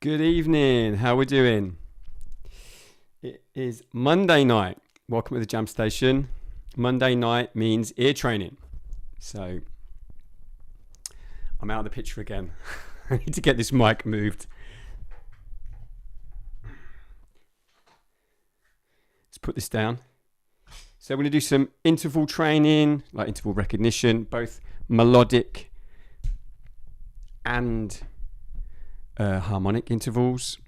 Good evening. How we doing? It is Monday night. Welcome to the Jam Station. Monday night means ear training. So I'm out of the picture again. I need to get this mic moved. Let's put this down. So we're going to do some interval training, like interval recognition, both melodic and harmonic intervals.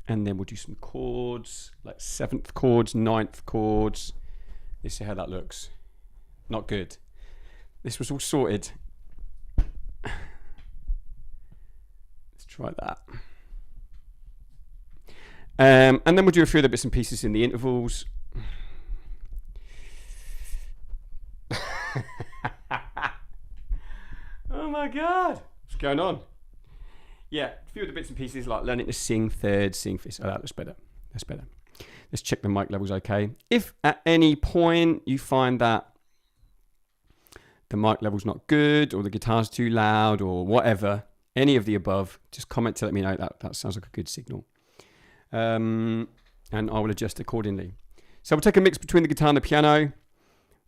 And then we'll do some chords, like 7th chords, 9th chords. Let's see how that looks. Not good. This was all sorted. Let's try that. And then we'll do a few other bits and pieces in the intervals. Oh my God. What's going on? Yeah, a few of the bits and pieces like learning to sing thirds, sing fifths. Oh, that looks better. That's better. Let's check the mic levels okay. If at any point you find that the mic level's not good or the guitar's too loud or whatever, any of the above, just comment to let me know that sounds like a good signal. And I will adjust accordingly. So we'll take a mix between the guitar and the piano.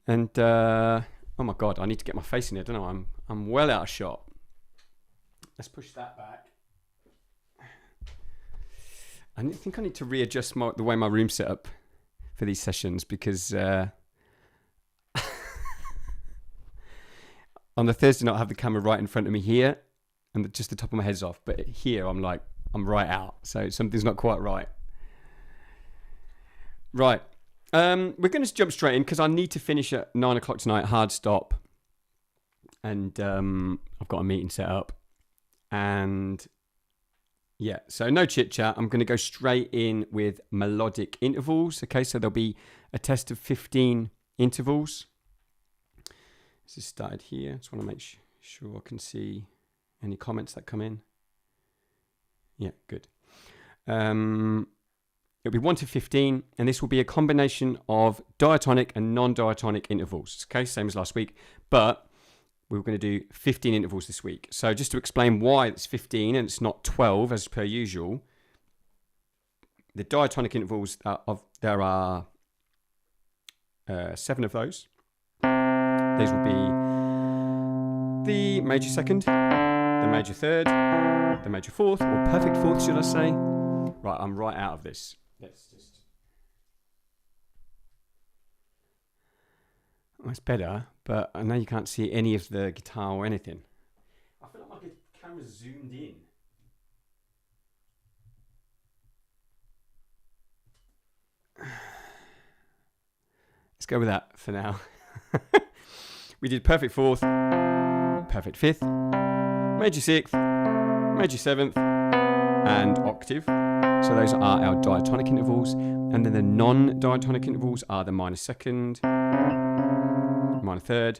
And, oh my God, I need to get my face in here, don't I? I'm well out of shot. Let's push that back. I think I need to readjust the way my room's set up for these sessions because on the Thursday night I have the camera right in front of me here and just the top of my head's off, but here I'm right out, so something's not quite right. Right, we're going to jump straight in because I need to finish at 9 o'clock tonight, hard stop, and I've got a meeting set up, and yeah, so no chit chat. I'm going to go straight in with melodic intervals. Okay, so there'll be a test of 15 intervals. This is started here. Just want to make sure I can see any comments that come in. Yeah, good. It'll be 1 to 15, and this will be a combination of diatonic and non-diatonic intervals. Okay, same as last week, but we're going to do 15 intervals this week. So just to explain why it's 15 and it's not 12 as per usual, the diatonic intervals there are 7 of those. These will be the major second, the major third, the major fourth, or perfect fourth, should I say? Right, I'm right out of this. Let's just... That's better, but I know you can't see any of the guitar or anything. I feel like my camera's zoomed in. Let's go with that for now. We did perfect fourth, perfect fifth, major sixth, major seventh, and octave. So those are our diatonic intervals. And then the non-diatonic intervals are the minor second, minor third,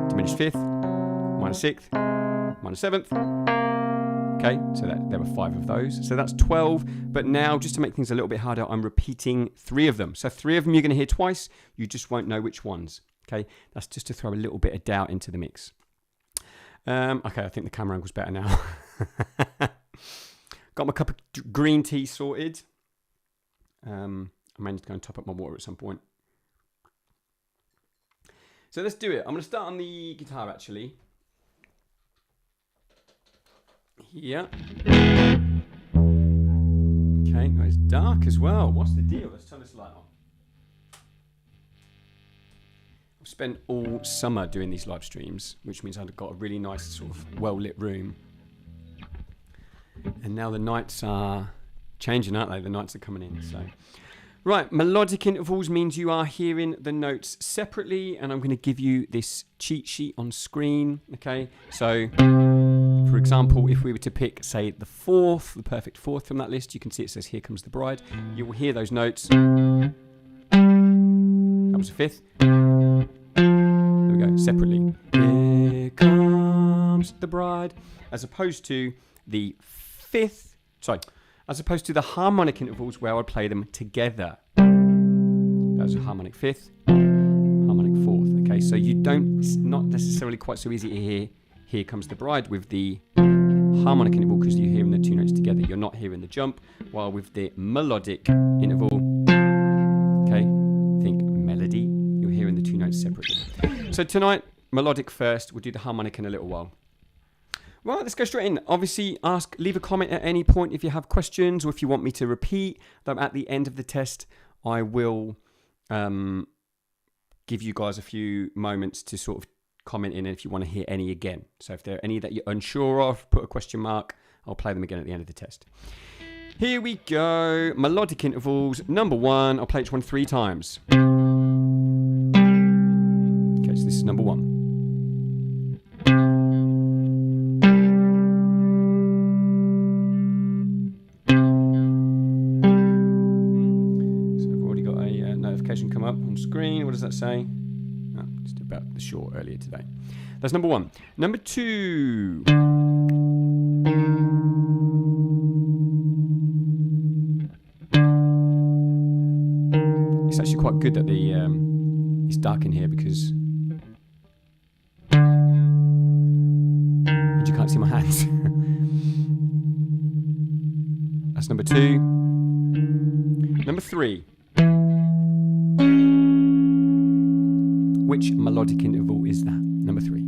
diminished fifth, minor sixth, minor seventh. Okay, so there were 5 of those. So that's 12. But now, just to make things a little bit harder, I'm repeating 3 of them. So 3 of them you're going to hear twice. You just won't know which ones. Okay, that's just to throw a little bit of doubt into the mix. Okay, I think the camera angle's better now. Got my cup of green tea sorted. I may need to go and top up my water at some point. So let's do it. I'm going to start on the guitar actually. Here. Okay, no, it's dark as well. What's the deal? Let's turn this light on. I've spent all summer doing these live streams, which means I've got a really nice sort of well-lit room. And now the nights are changing, aren't they? The nights are coming in, so... Right, melodic intervals means you are hearing the notes separately, and I'm going to give you this cheat sheet on screen, okay? So, for example, if we were to pick, say, the perfect fourth from that list, you can see it says, Here Comes the Bride. You will hear those notes. That was a fifth. There we go, separately. Here comes the bride. As opposed to the as opposed to the harmonic intervals where I would play them together. That was a harmonic fifth, harmonic fourth. Okay, so you not necessarily quite so easy to hear Here Comes the Bride with the harmonic interval because you're hearing the two notes together. You're not hearing the jump. While with the melodic interval, okay, think melody, you're hearing the two notes separately. So tonight, melodic first. We'll do the harmonic in a little while. Right, let's go straight in. Obviously, leave a comment at any point if you have questions or if you want me to repeat them at the end of the test. I will give you guys a few moments to sort of comment in if you want to hear any again. So if there are any that you're unsure of, put a question mark. I'll play them again at the end of the test. Here we go. Melodic intervals, number 1. I'll play each one 3 times. Okay, so this is number 1. Come up on screen. What does that say? Oh, just about the short earlier today. That's number 1. Number 2. It's actually quite good that the it's dark in here because you can't see my hands. That's number 2. Number 3. Which melodic interval is that? Number 3.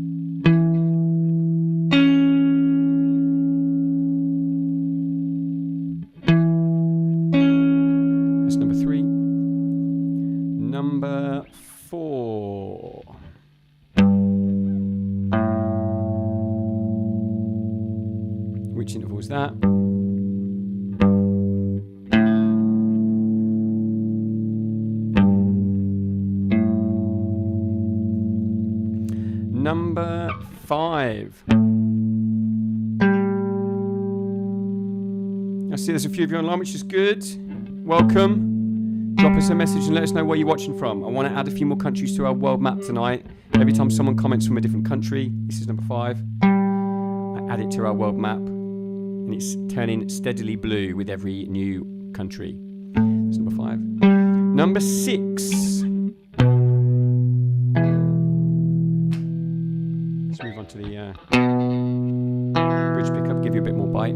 That's number 3. Number 4. Which interval is that? Number 5. I see there's a few of you online, which is good. Welcome. Drop us a message and let us know where you're watching from. I want to add a few more countries to our world map tonight. Every time someone comments from a different country, this is number 5, I add it to our world map. And it's turning steadily blue with every new country. That's number 5. Number 6. Move on to the bridge pickup, give you a bit more bite.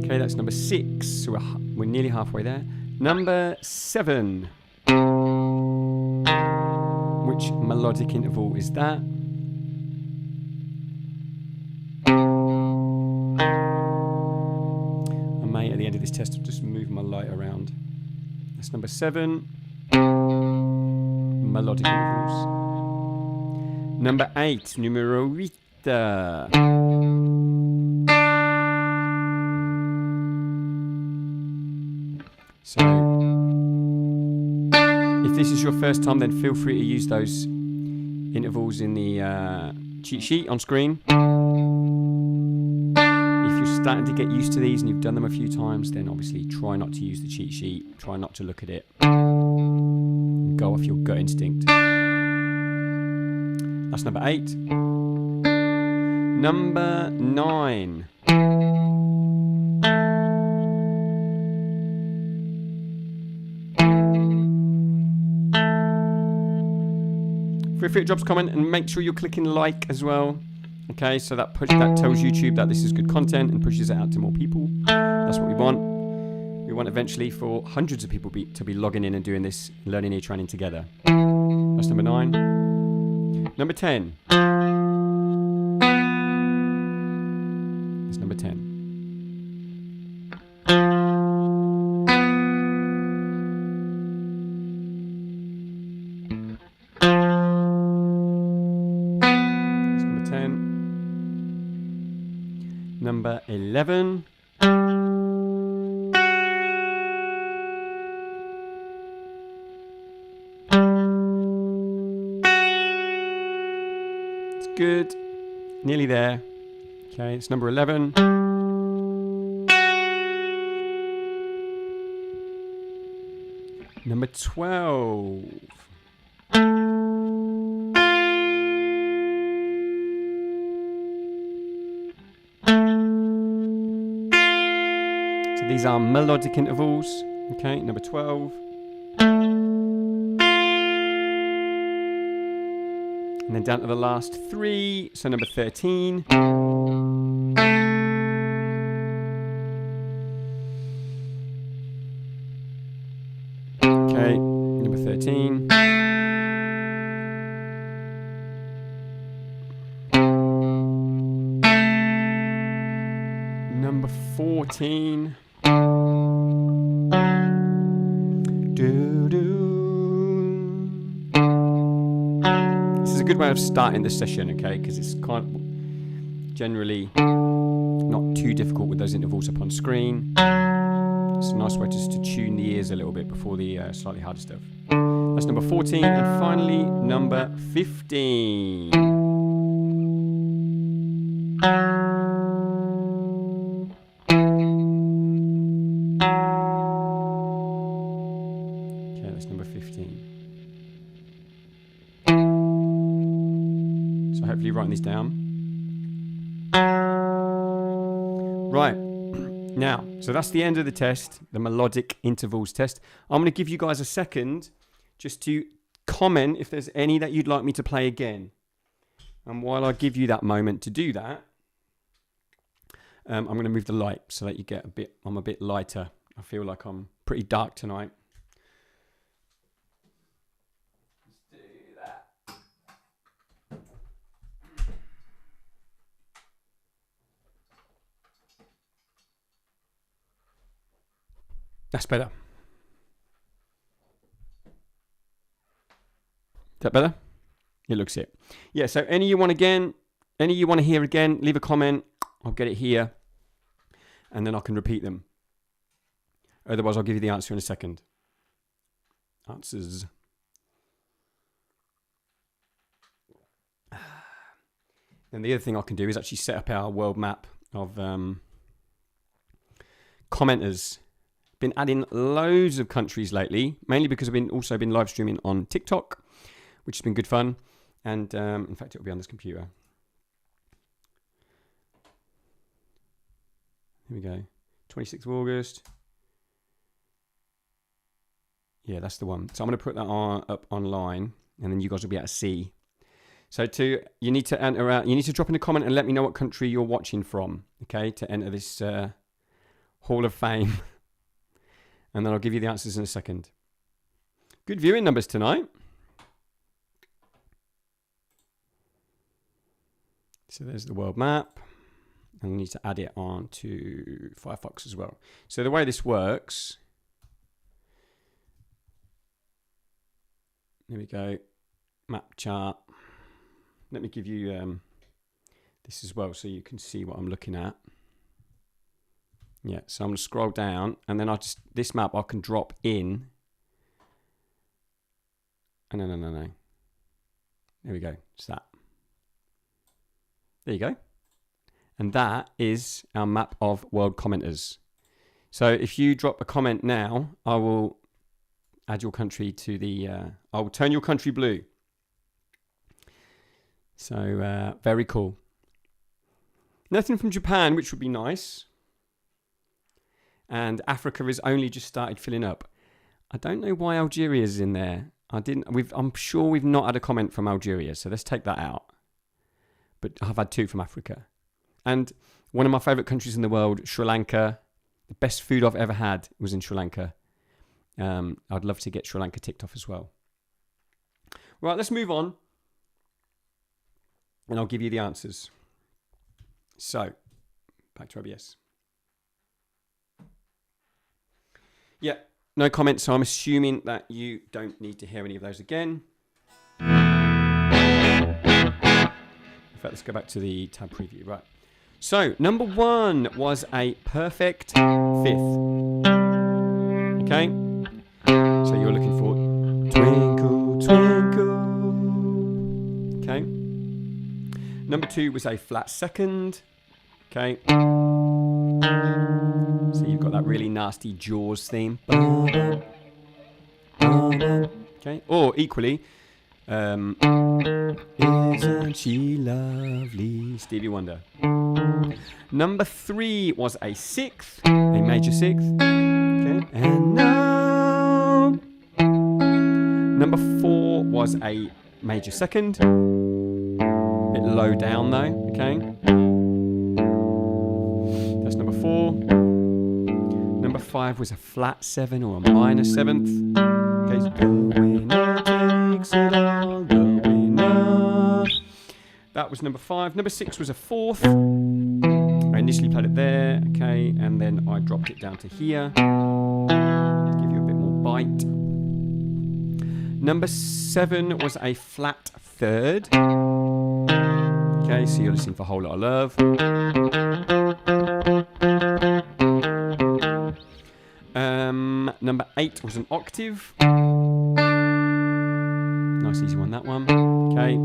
Okay, that's number 6. So we're nearly halfway there. Number 7. Which melodic interval is that? I may, at the end of this test, just move my light around. That's number 7. Melodic intervals. Number 8, numero 8. So, if this is your first time, then feel free to use those intervals in the cheat sheet on screen. If you're starting to get used to these and you've done them a few times, then obviously try not to use the cheat sheet. Try not to look at it. Go off your gut instinct. That's number 8. Number 9. Feel free to drop a comment and make sure you're clicking like as well. Okay, so that tells YouTube that this is good content and pushes it out to more people. That's what we want. We want eventually for hundreds of people to be logging in and doing this learning ear training together. That's number 9. Number 10. That's number 10. That's number 10. Number 11. Good. Nearly there. Okay, it's number 11. Number 12. So these are melodic intervals. Okay, number 12. And then down to the last 3. So number 13. Okay, number 13. Number 14. This is a good way of starting the session, okay? Because it's kind of generally not too difficult with those intervals up on screen. It's a nice way just to tune the ears a little bit before the slightly harder stuff. That's number 14, and finally number 15. Okay, that's number 15. So hopefully you're writing these down. Right. Now, so that's the end of the test, the melodic intervals test. I'm going to give you guys a second just to comment if there's any that you'd like me to play again. And while I give you that moment to do that, I'm going to move the light so that you get I'm a bit lighter. I feel like I'm pretty dark tonight. Let's do that. That's better. Is that better? It looks it. Yeah, so any you want again, any you want to hear again, leave a comment. I'll get it here. And then I can repeat them. Otherwise, I'll give you the answer in a second. Answers. Then the other thing I can do is actually set up our world map of commenters. Been adding loads of countries lately, mainly because I've also been live streaming on TikTok, which has been good fun. And in fact, it'll be on this computer. Here we go. 26th of August. Yeah, that's the one. So I'm going to put that up online, and then you guys will be able to see. So you need to enter out. You need to drop in a comment and let me know what country you're watching from. Okay, to enter this Hall of Fame. And then I'll give you the answers in a second. Good viewing numbers tonight. So there's the world map. And we need to add it on to Firefox as well. So the way this works. There we go. Map chart. Let me give you this as well so you can see what I'm looking at. Yeah, so I'm going to scroll down, and then this map I can drop in. Oh, no. There we go. It's that. There you go. And that is our map of world commenters. So if you drop a comment now, I will add your country to the... I will turn your country blue. So very cool. Nothing from Japan, which would be nice. And Africa has only just started filling up. I don't know why Algeria is in there. I'm sure we've not had a comment from Algeria, so let's take that out. But I've had 2 from Africa. And one of my favourite countries in the world, Sri Lanka. The best food I've ever had was in Sri Lanka. I'd love to get Sri Lanka ticked off as well. Right, let's move on. And I'll give you the answers. So, back to OBS. Yeah, no comments, so I'm assuming that you don't need to hear any of those again. In fact, let's go back to the tab preview. Right. So, number 1 was a perfect 5th. Okay? So you're looking for Twinkle, Twinkle. Okay? Number 2 was a flat 2nd. Okay? So you've got that really nasty Jaws theme. Okay? Or equally, isn't she lovely? Stevie Wonder. Number 3 was a 6th, a major 6th. Okay? And now. Number 4 was a major 2nd. bit low down though, okay? That's number 4. Number 5 was a flat 7 or a minor 7th. Okay, so the winner takes it all, the winner. That was number 5. Number 6 was a 4th. I initially played it there, okay, and then I dropped it down to here. Give you a bit more bite. Number 7 was a flat 3rd. Okay, so you're listening for a Whole Lot of Love. Number 8 was an octave. Nice easy one, that one. Okay.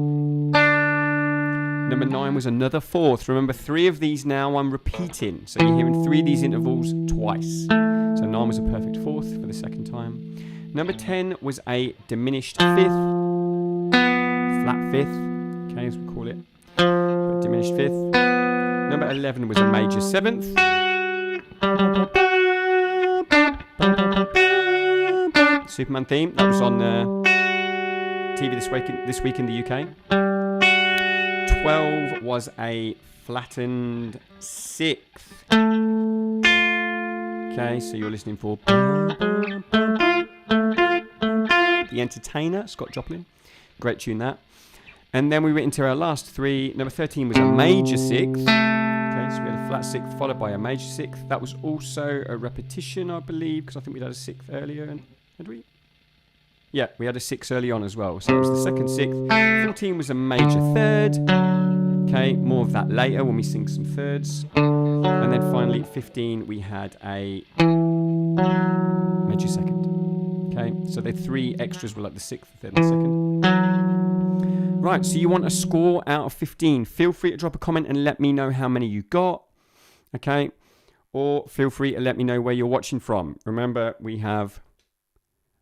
Number 9 was another 4th. Remember, 3 of these now I'm repeating. So you're hearing 3 of these intervals twice. So 9 was a perfect 4th for the second time. Number 10 was a diminished 5th. Flat 5th. Okay, as we call it. But diminished 5th. Number 11 was a major 7th. Superman theme. That was on TV this week in the UK. 12 was a flattened 6th. Okay, so you're listening for The Entertainer, Scott Joplin. Great tune, that. And then we went into our last 3. Number 13 was a major 6th. Okay, so we had a flat 6th followed by a major 6th. That was also a repetition, I believe, because I think we'd had a 6th earlier. Had we? Yeah, we had a 6 early on as well. So it was the second 6th. 14 was a major 3rd. Okay, more of that later when we sing some 3rds. And then finally, 15, we had a major 2nd. Okay, so the 3 extras were like the 6th, 3rd, and 2nd. Right, so you want a score out of 15. Feel free to drop a comment and let me know how many you got. Okay, or feel free to let me know where you're watching from. Remember, we have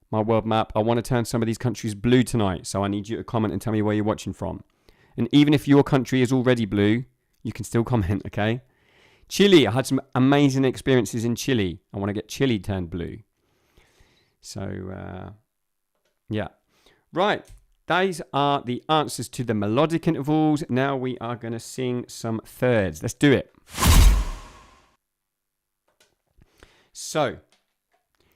my world map. I want to turn some of these countries blue tonight, so I need you to comment and tell me where you're watching from. And even if your country is already blue, you can still comment, okay? Chile, I had some amazing experiences in Chile. I want to get Chile turned blue. So, yeah. Right, these are the answers to the melodic intervals. Now we are going to sing some 3rds. Let's do it. So,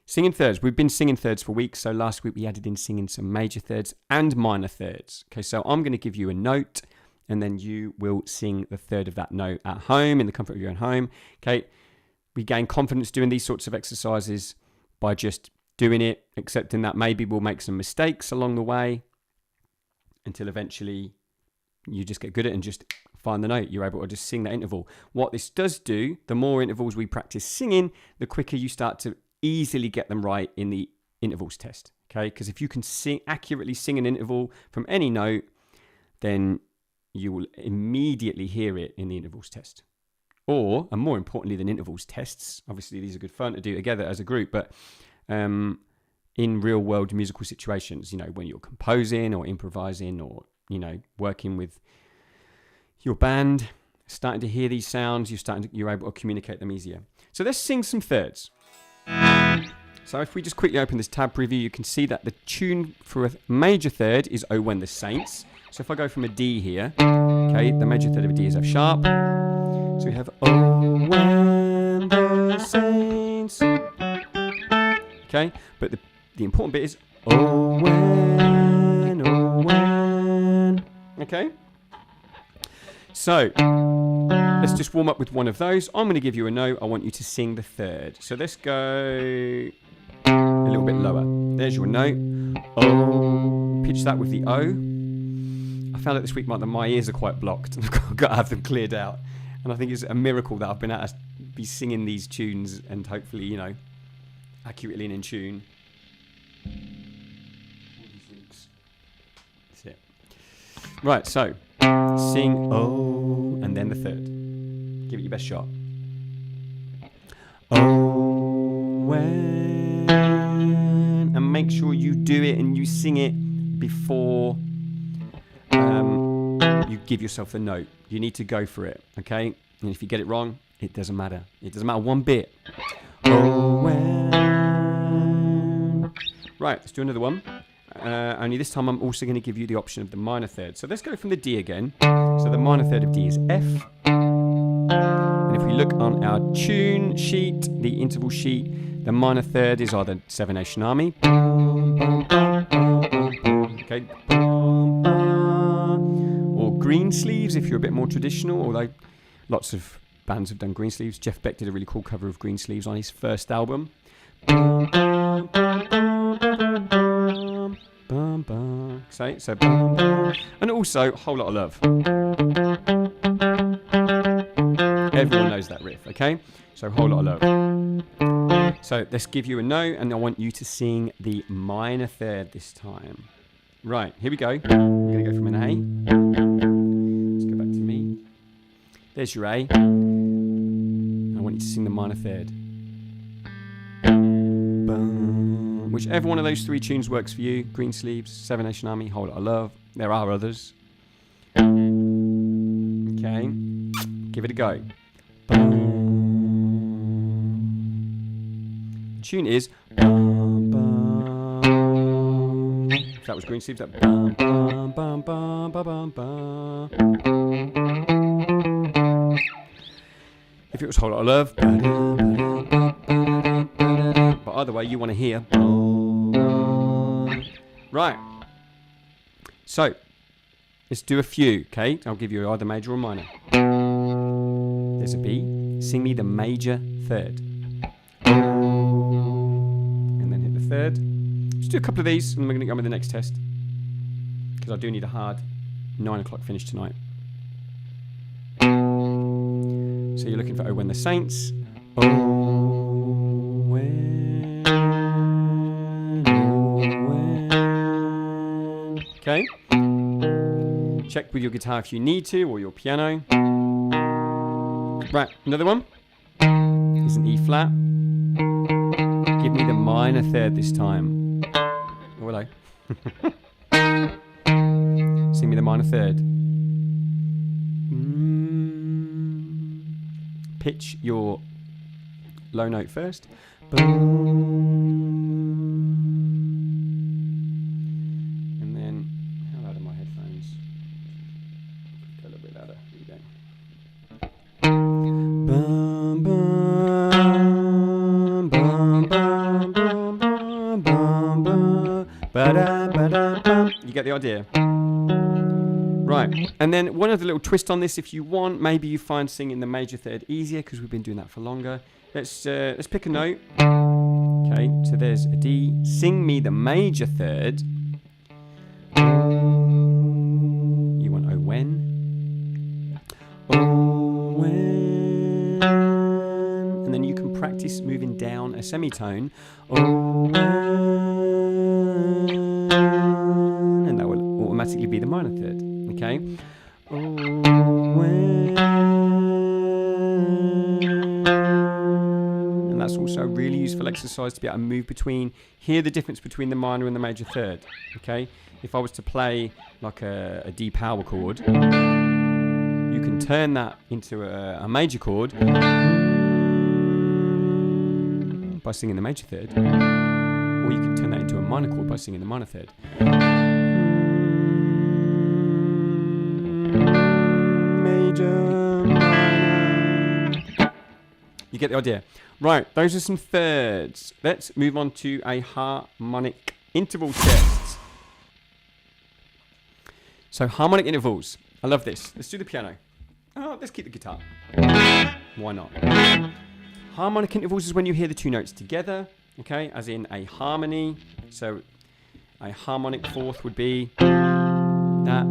singing 3rds. We've been singing 3rds for weeks. So last week we added in singing some major 3rds and minor 3rds. Okay, so I'm going to give you a note and then you will sing the 3rd of that note at home in the comfort of your own home. Okay, we gain confidence doing these sorts of exercises by just doing it, accepting that maybe we'll make some mistakes along the way until eventually you just get good at it and just find the note. You're able to just sing that interval. What this does do, the more intervals we practice singing, the quicker you start to easily get them right in the intervals test. Okay, because if you can accurately sing an interval from any note, then you will immediately hear it in the intervals test. Or, and more importantly than intervals tests, obviously these are good fun to do together as a group, but in real world musical situations, you know, when you're composing or improvising or, you know, working with your band, starting to hear these sounds, you're able to communicate them easier. So let's sing some 3rds. So if we just quickly open this tab preview, you can see that the tune for a major 3rd is Oh When the Saints. So if I go from a D here, okay, the major 3rd of a D is F sharp. So we have Oh When the Saints. Okay, but the important bit is Oh when, oh when. Okay, so let's just warm up with one of those. I'm going to give you a note. I want you to sing the 3rd. So let's go a little bit lower. There's your note. Oh, pitch that with the O. I found out this week that my ears are quite blocked and I've got to have them cleared out. And I think it's a miracle that I've been able to be singing these tunes and hopefully, you know, accurately and in tune. That's it. Right, so sing Oh and then the 3rd. Give it your best shot. Oh when, and make sure you do it and you sing it before you give yourself the note. You need to go for it, okay? And if you get it wrong, it doesn't matter. It doesn't matter one bit. Oh when. Right, let's do another one. only this time I'm also going to give you the option of the minor third. So let's go from the D again. So the minor third of D is F. And if we look on our tune sheet, the interval sheet, the minor third is either 7/8 Aimee. Okay. Or green sleeves if you're a bit more traditional, although lots of bands have done green sleeves. Jeff Beck did a really cool cover of green sleeves on his first album. So and also Whole Lot of Love. Everyone knows that riff, okay? So Whole Lot of Love. So let's give you a note, and I want you to sing the minor third this time. Right, here we go. I'm going to go from an A. Let's go back to me. There's your A. I want you to sing the minor third. Whichever one of those three tunes works for you. Green Sleeves, 7/8 Aimee, Whole Lot of Love. There are others. Okay. Give it a go. Tune is. If that was Green Sleeves, that. If it was Whole Lot of Love. But either way, you want to hear. Right. So, let's do a few, okay? I'll give you either major or minor. There's a B. Sing me the major third. And then hit the third. Let's do a couple of these, and then we're going to go on with the next test. Because I do need a hard 9 o'clock finish tonight. So you're looking for Oh When the Saints. Okay. Check with your guitar if you need to, or your piano. Right, another one. Is an E flat. Give me the minor third this time. Oh, hello. Sing me the minor third. Pitch your low note first. And then, how loud are my headphones? Go a little bit louder. Here we go. You get the idea. Right, and then one other little twist on this, if you want, maybe you find singing the major third easier because we've been doing that for longer. Let's pick a note. Okay, so there's a D. Sing me the major third. You want Oh When. Oh When. And then you can practice moving down a semitone. Oh When. And that will automatically be the minor third. Okay. Oh When. And that's also a really useful exercise to be able to move between, hear the difference between the minor and the major third. Okay. If I was to play like a D power chord, you can turn that into a major chord by singing the major third, or you can turn that into a minor chord by singing the minor third. Major, minor. You get the idea. Right, those are some thirds. Let's move on to a harmonic interval test. So harmonic intervals. I love this. Let's do the piano. Oh, let's keep the guitar. Why not? Harmonic intervals is when you hear the two notes together, okay, as in a harmony. So a harmonic fourth would be that.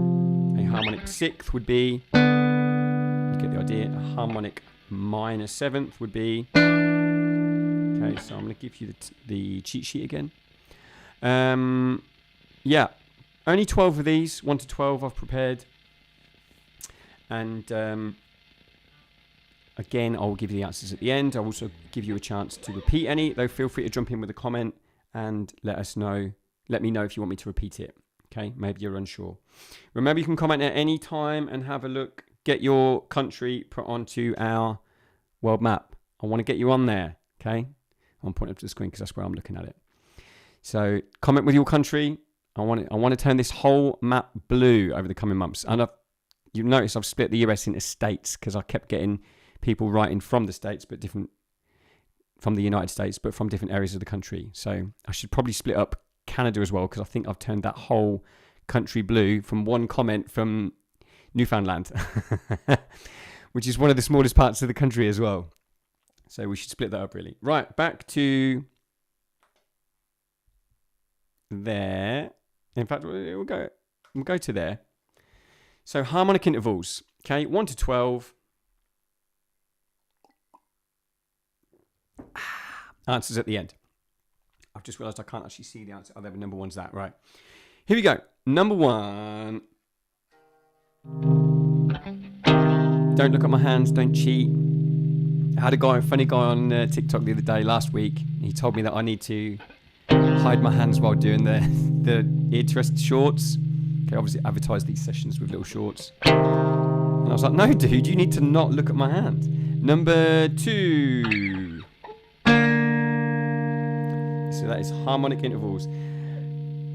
A harmonic sixth would be, you get the idea, a harmonic minor seventh would be. Okay, so I'm going to give you the cheat sheet again. Yeah, only 12 of these, 1 to 12 I've prepared. And again, I'll give you the answers at the end. I'll also give you a chance to repeat any, though feel free to jump in with a comment and let me know if you want me to repeat it. Okay, maybe you're unsure. Remember, you can comment at any time and have a look. Get your country put onto our world map. I want to get you on there, okay? I'm pointing up to the screen because that's where I'm looking at it. So comment with your country I want to turn this whole map blue over the coming months. And you've noticed I've split the US into states because I kept getting people writing from the States, but different from the United States, but from different areas of the country. So I should probably split up Canada as well, because I think I've turned that whole country blue from one comment from Newfoundland, which is one of the smallest parts of the country as well. So we should split that up, really. Right, back to there. In fact, we'll go to there. So harmonic intervals, okay, 1 to 12. Answers at the end. I've just realised I can't actually see the answer. Oh, there, number one's that, right. Here we go. Number one. Don't look at my hands, don't cheat. I had a funny guy on TikTok the other day, last week. He told me that I need to hide my hands while doing the ear thrust shorts. Okay, obviously advertise these sessions with little shorts. And I was like, no, dude, you need to not look at my hand. Number 2. So that is harmonic intervals.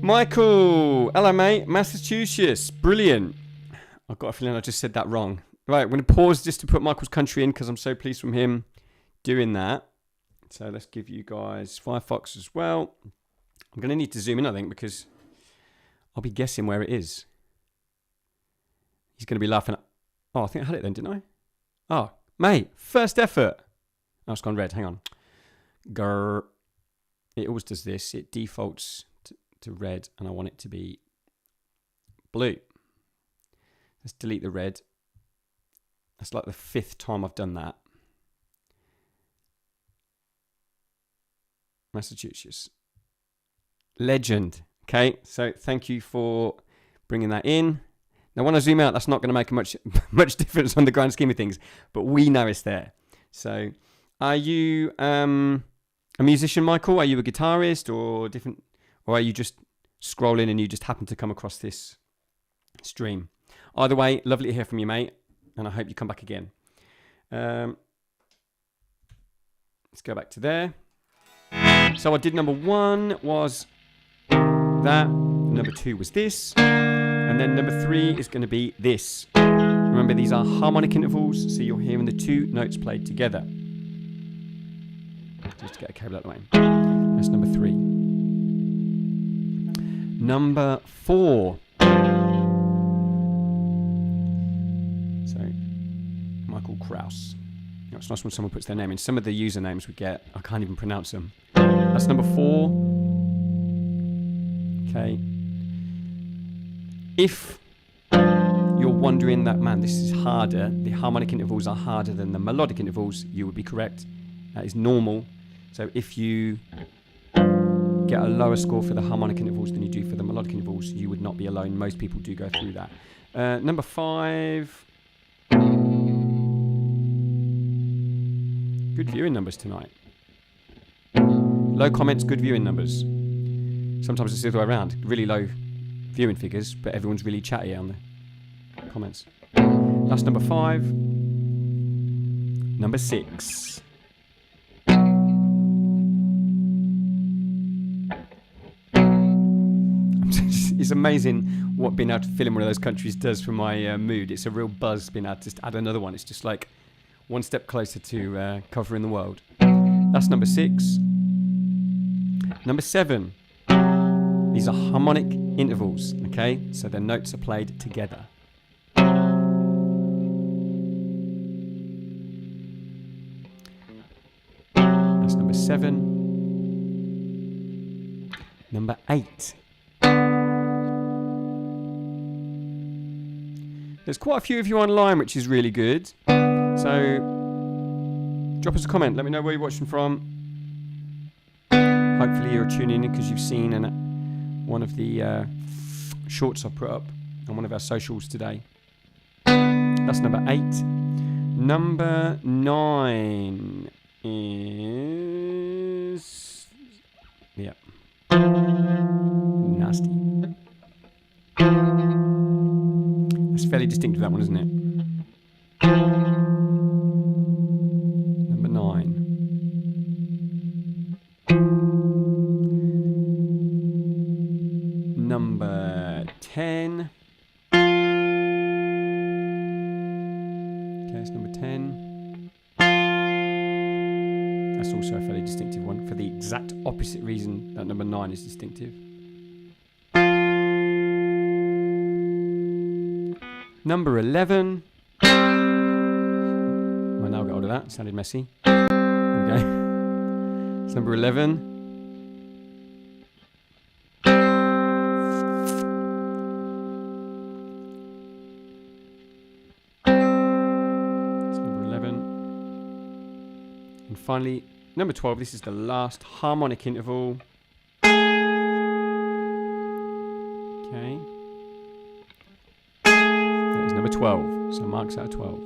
Michael, hello mate, Massachusetts, brilliant. I've got a feeling I just said that wrong. Right, I'm going to pause just to put Michael's country in because I'm so pleased from him doing that. So let's give you guys Firefox as well. I'm going to need to zoom in, I think, because I'll be guessing where it is. He's going to be laughing at... Oh, I think I had it then, didn't I? Oh, mate, first effort. Oh, it's gone red, hang on. Grr. It always does this. It defaults to red, and I want it to be blue. Let's delete the red. That's like the 5th time I've done that. Massachusetts. Legend. Okay, so thank you for bringing that in. Now, when I zoom out, that's not going to make much difference on the grand scheme of things, but we know it's there. So, are you a musician, Michael? Are you a guitarist or different, or are you just scrolling and you just happen to come across this stream? Either way, lovely to hear from you, mate, and I hope you come back again. Let's go back to there. So I did number 1 was that, number 2 was this, and then number 3 is going to be this. Remember, these are harmonic intervals, so you're hearing the 2 notes played together. Just to get a cable out of the way. That's number 3. Number 4. So, Michael Kraus. It's nice when someone puts their name in. Some of the usernames we get, I can't even pronounce them. That's number 4. Okay. If you're wondering that, man, this is harder, the harmonic intervals are harder than the melodic intervals, you would be correct. That is normal. So if you get a lower score for the harmonic intervals than you do for the melodic intervals, you would not be alone. Most people do go through that. Number 5. Good viewing numbers tonight. Low comments, good viewing numbers. Sometimes it's the other way around. Really low viewing figures, but everyone's really chatty on the comments. That's number 5. Number 6. It's amazing what being able to fill in one of those countries does for my mood. It's a real buzz being able to just add another one. It's just like one step closer to covering the world. That's number 6. Number 7. These are harmonic intervals, okay? So the notes are played together. That's number 7. Number 8. There's quite a few of you online, which is really good. So drop us a comment. Let me know where you're watching from. Hopefully you're tuning in because you've seen one of the shorts I put up on one of our socials today. That's number 8. Number 9 is... yeah. Nasty. It's fairly distinctive, that one, isn't it? Number 9. Number that's also a fairly distinctive one for the exact opposite reason that number 9 is distinctive. Number 11. I now got hold of that. Sounded messy. There we go. It's number 11. Finally, number 12, this is the last harmonic interval. Okay. That is number 12, so marks out of 12.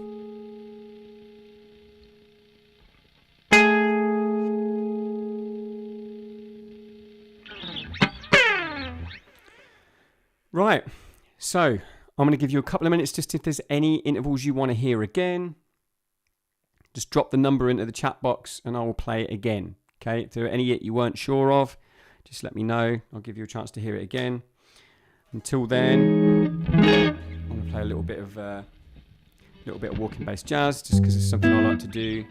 Right, so I'm going to give you a couple of minutes just if there's any intervals you want to hear again. Just drop the number into the chat box and I will play it again. Okay, if there are any you weren't sure of, just let me know. I'll give you a chance to hear it again. Until then, I'm going to play a little bit of walking bass jazz, just because it's something I like to do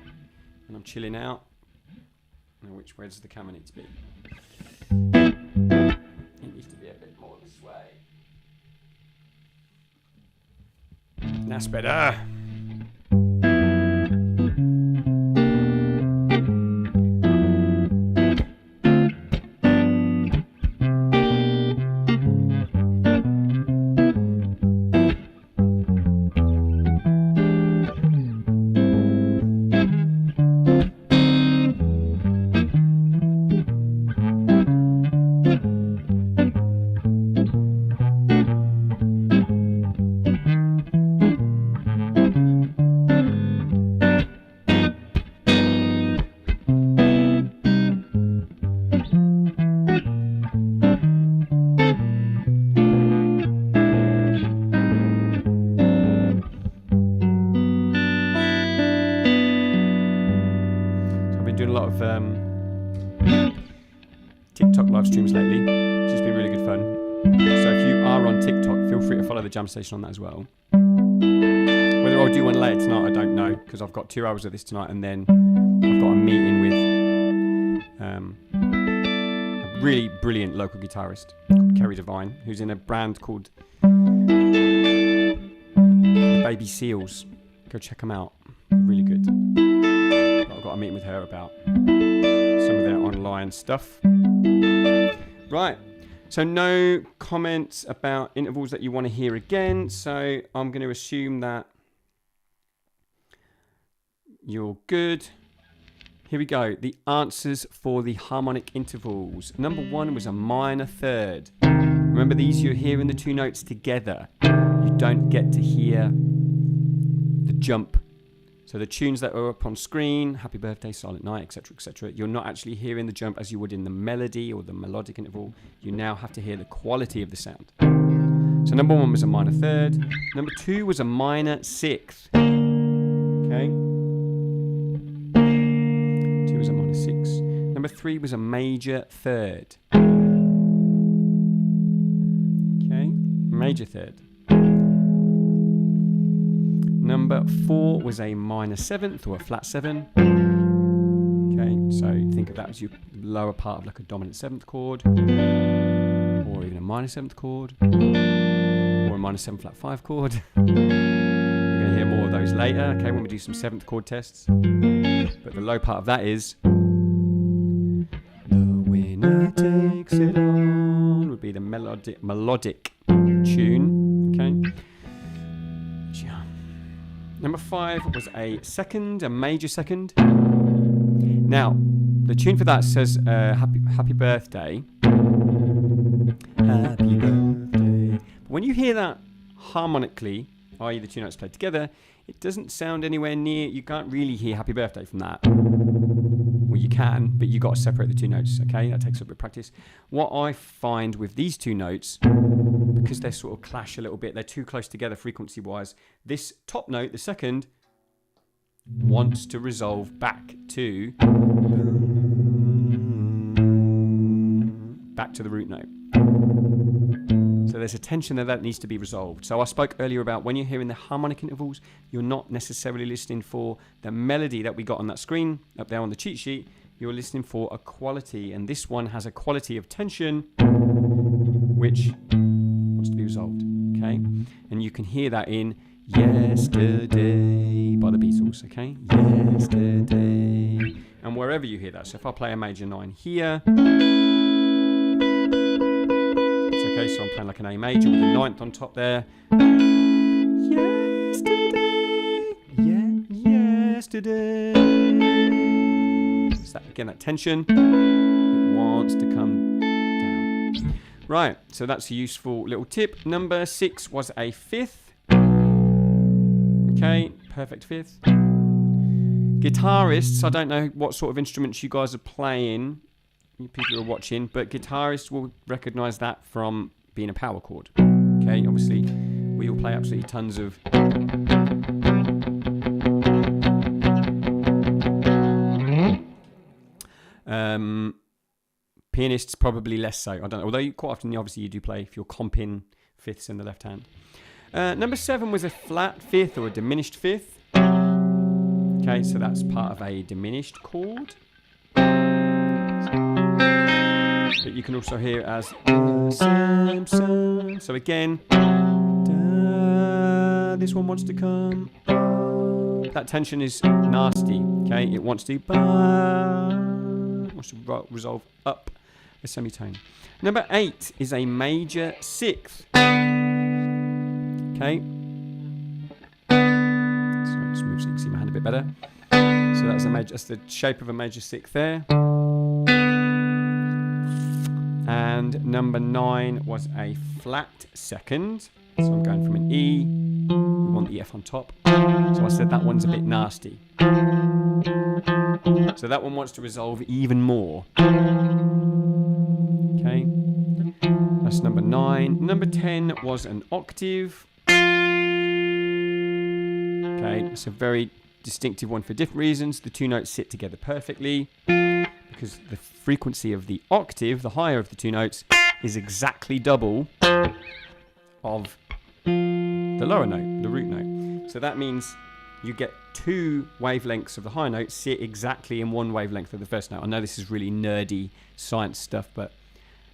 when I'm chilling out. Now, which way does the camera need to be? It needs to be a bit more this way. That's better. TikTok live streams lately, which has been really good fun. So if you are on TikTok, feel free to follow the Jam Station on that as well. Whether I'll do one later tonight, I don't know, because I've got 2 hours of this tonight, and then I've got a meeting with a really brilliant local guitarist called Kerry Devine, who's in a band called the Baby Seals. Go check them out. They're really good. But I've got a meeting with her about some of their online stuff. Right, so no comments about intervals that you want to hear again, so I'm going to assume that you're good. Here we go, the answers for the harmonic intervals. Number 1 was a minor third. Remember, these you're hearing the 2 notes together. You don't get to hear the jump. So the tunes that are up on screen, Happy Birthday, Silent Night, etc., etc., you're not actually hearing the jump as you would in the melody or the melodic interval. You now have to hear the quality of the sound. So number 1 was a minor third. Number 2 was a minor sixth. Okay. 2 was a minor sixth. Number 3 was a major third. Okay. Major third. Number 4 was a minor 7th or a flat 7. Okay, so think of that as your lower part of like a dominant 7th chord, or even a minor 7th chord, or a minor 7 flat 5 chord. We're going to hear more of those later, okay, when we do some 7th chord tests. But the low part of that is the winner takes it all, would be the melodic tune, okay. Number 5 was a second, a major second. Now, the tune for that says happy birthday. Happy birthday. But when you hear that harmonically, i.e. the 2 notes played together, it doesn't sound anywhere near, you can't really hear happy birthday from that. Well, you can, but you've got to separate the 2 notes, okay? That takes a bit of practice. What I find with these 2 notes, because they sort of clash a little bit, they're too close together frequency-wise, this top note, the second, wants to resolve back to the root note. So there's a tension there that needs to be resolved. So I spoke earlier about when you're hearing the harmonic intervals, you're not necessarily listening for the melody that we got on that screen up there on the cheat sheet. you're listening for a quality, and this one has a quality of tension which wants to be resolved. Okay, and you can hear that in Yesterday by the Beatles. Okay, Yesterday, and wherever you hear that. So if I play a major 9 here, it's okay. So I'm playing like an A major with a 9th on top there. Yesterday, yeah, yesterday. So that, again, that tension, it wants to come down. Right, so that's a useful little tip. Number 6 was a 5th. Okay, perfect 5th. Guitarists, I don't know what sort of instruments you guys are playing, you people who are watching, but guitarists will recognise that from being a power chord. Okay, obviously, we all play absolutely tons of... pianists probably less so. I don't know. Although quite often, obviously, you do play if you're comping 5ths in the left hand. Number 7 was a flat 5th or a diminished 5th. Okay, so that's part of a diminished chord. But you can also hear it as so again, this one wants to come. That tension is nasty. Okay, it wants to resolve up a semitone. Number 8 is a major 6th. Okay. So just move so you can see my hand a bit better. So that's that's the shape of a major 6th there. And number 9 was a flat 2nd. So I'm going from an E. We want the F on top. So I said that one's a bit nasty. So that one wants to resolve even more. Okay. That's number 9. Number 10 was an octave. Okay, it's a very distinctive one for different reasons. The 2 notes sit together perfectly because the frequency of the octave, the higher of the 2 notes, is exactly double of the lower note, the root note. So that means you get 2 wavelengths of the high note sit exactly in 1 wavelength of the first note. I know this is really nerdy science stuff, but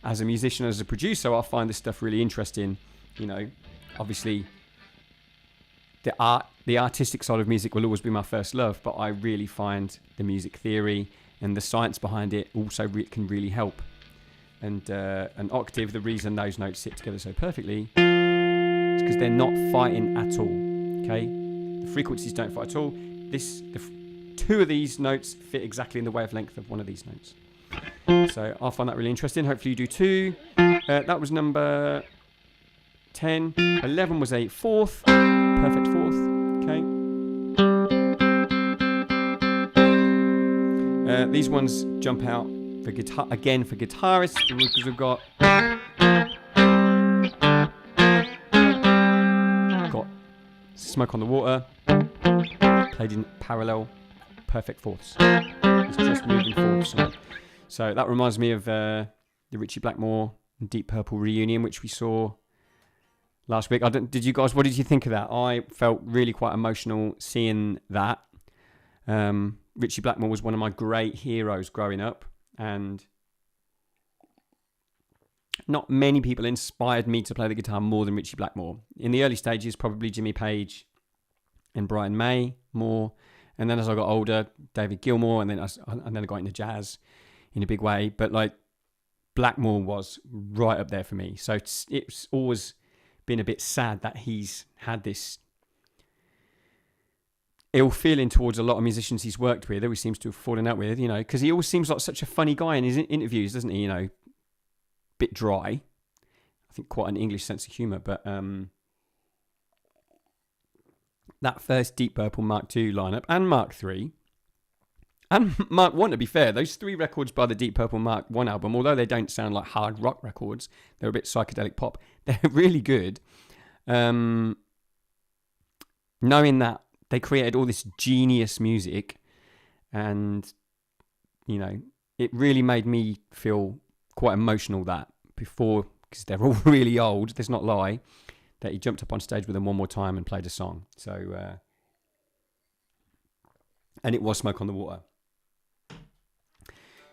as a musician, as a producer, I find this stuff really interesting. You know, obviously, the artistic side of music will always be my first love, but I really find the music theory and the science behind it also can really help. And an octave, the reason those notes sit together so perfectly is because they're not fighting at all. Okay, the frequencies don't fight at all. The 2 of these notes fit exactly in the wavelength of one of these notes. So I find that really interesting. Hopefully you do too. That was number 10. 11 was a 4th, perfect 4th. Okay. These ones jump out for guitar again for guitarists because we've got Smoke on the Water, played in parallel, perfect 4ths. It's just moving 4ths. So that reminds me of the Ritchie Blackmore and Deep Purple reunion, which we saw last week. What did you think of that? I felt really quite emotional seeing that. Ritchie Blackmore was one of my great heroes growing up, and not many people inspired me to play the guitar more than Ritchie Blackmore. In the early stages, probably Jimmy Page and Brian May more, and then as I got older, David Gilmour, and then I got into jazz in a big way. But like Blackmore was right up there for me. So it's always been a bit sad that he's had this ill feeling towards a lot of musicians he's worked with, or he seems to have fallen out with, you know, because he always seems like such a funny guy in his interviews, doesn't he? You know, bit dry. I think quite an English sense of humour, but that first Deep Purple Mark II lineup and Mark III and Mark I, to be fair, those 3 records by the Deep Purple Mark I album, although they don't sound like hard rock records, they're a bit psychedelic pop, they're really good. Knowing that they created all this genius music, and, you know, it really made me feel quite emotional that before, because they're all really old, let's not lie, that he jumped up on stage with them one more time and played a song. So, and it was Smoke on the Water.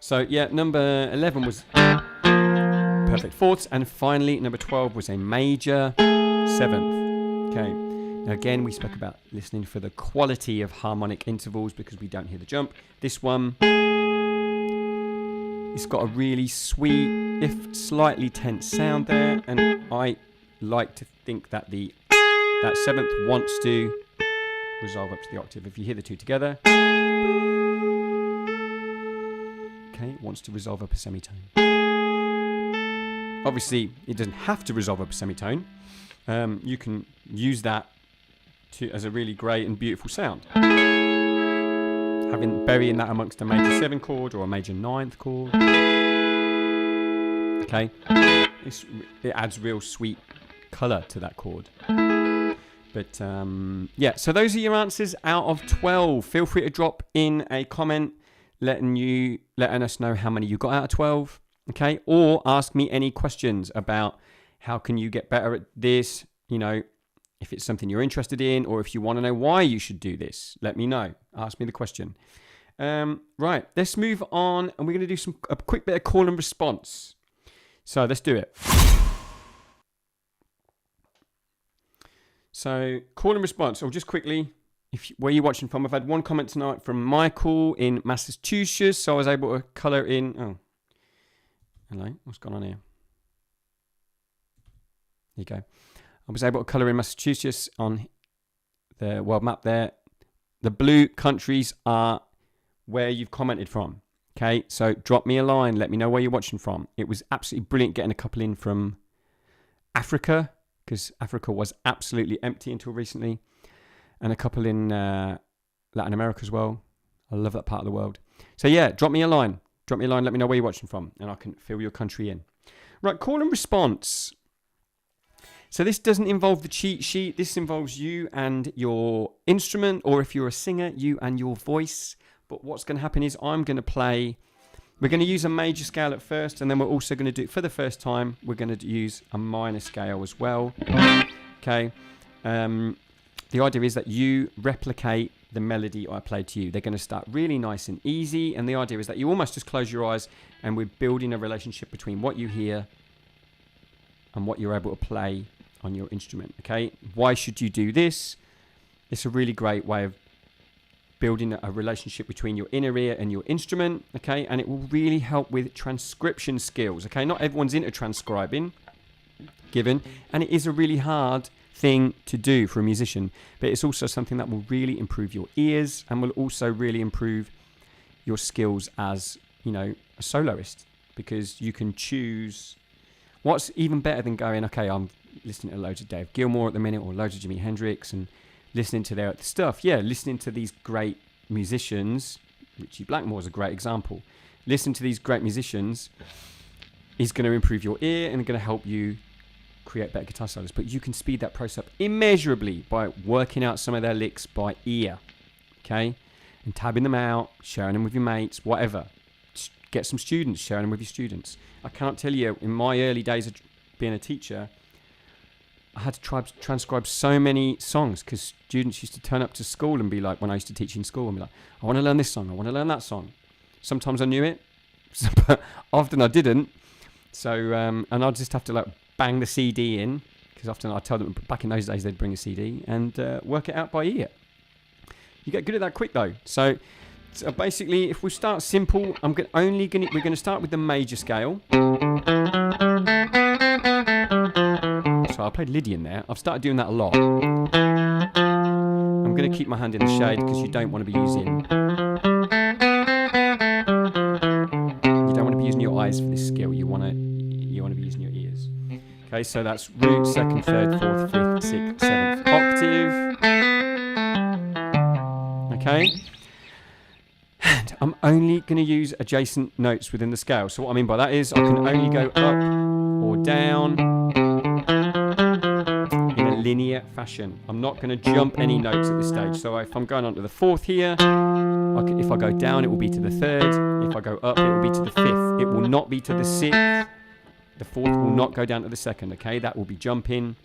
So yeah, number 11 was perfect fourths, and finally number 12 was a major seventh. Okay. Now again, we spoke about listening for the quality of harmonic intervals because we don't hear the jump. This one, it's got a really sweet, if slightly tense sound there, and I like to think that that seventh wants to resolve up to the octave. If you hear the two together, okay, it wants to resolve up a semitone. Obviously, it doesn't have to resolve up a semitone. You can use that as a really great and beautiful sound. Burying that amongst a major 7 chord or a major 9th chord. Okay, it adds real sweet colour to that chord. But yeah, so those are your answers out of 12. Feel free to drop in a comment letting us know how many you got out of 12. Okay, or ask me any questions about how can you get better at this, you know, if it's something you're interested in, or if you want to know why you should do this, let me know. Ask me the question. Right, let's move on, and we're going to do a quick bit of call and response. So let's do it. So call and response. Or just quickly, where you're watching from, I've had one comment tonight from Michael in Massachusetts, so I was able to colour in. Oh, hello, what's going on here? There you go. I was able to colour in Massachusetts on the world map there. The blue countries are where you've commented from. Okay, so drop me a line. Let me know where you're watching from. It was absolutely brilliant getting a couple in from Africa, because Africa was absolutely empty until recently. And a couple in Latin America as well. I love that part of the world. So yeah, drop me a line. Drop me a line. Let me know where you're watching from, and I can fill your country in. Right, call and response. So this doesn't involve the cheat sheet. This involves you and your instrument, or if you're a singer, you and your voice. But what's going to happen is we're going to use a major scale at first, and then we're also going to do, for the first time, we're going to use a minor scale as well. Okay. The idea is that you replicate the melody I played to you. They're going to start really nice and easy, and the idea is that you almost just close your eyes, and we're building a relationship between what you hear and what you're able to play on your instrument. Okay, why should you do this? It's a really great way of building a relationship between your inner ear and your instrument. Okay, and it will really help with transcription skills. Okay, not everyone's into transcribing, and it is a really hard thing to do for a musician, but it's also something that will really improve your ears and will also really improve your skills as, you know, a soloist, because you can choose. What's even better than going, okay, I'm listening to loads of Dave Gilmour at the minute, or loads of Jimi Hendrix, and listening to their stuff. Yeah, listening to these great musicians. Richie Blackmore is a great example. Listening to these great musicians is going to improve your ear and going to help you create better guitar solos. But you can speed that process up immeasurably by working out some of their licks by ear. Okay? And tabbing them out, sharing them with your mates, whatever. Get some students, sharing them with your students. I can't tell you, in my early days of being a teacher, I had to transcribe so many songs, because students used to turn up to school and be like, when I used to teach in school, and be like, I want to learn this song, I want to learn that song. Sometimes I knew it, but often I didn't. So, and I'd just have to like bang the CD in, because often I tell them, back in those days, they'd bring a CD and work it out by ear. You get good at that quick though. So basically, if we start simple, we're going to start with the major scale. So I played Lydian there. I've started doing that a lot. I'm going to keep my hand in the shade, because you don't want to be using your eyes for this skill. You want to be using your ears. Okay, so that's root, second, third, fourth, fifth, sixth, seventh octave. Okay. And I'm only going to use adjacent notes within the scale. So what I mean by that is I can only go up or down in a linear fashion. I'm not going to jump any notes at this stage. So if I'm going on to the fourth here, if I go down, it will be to the third. If I go up, it will be to the fifth. It will not be to the sixth. The fourth will not go down to the second. Okay, that will be jumping.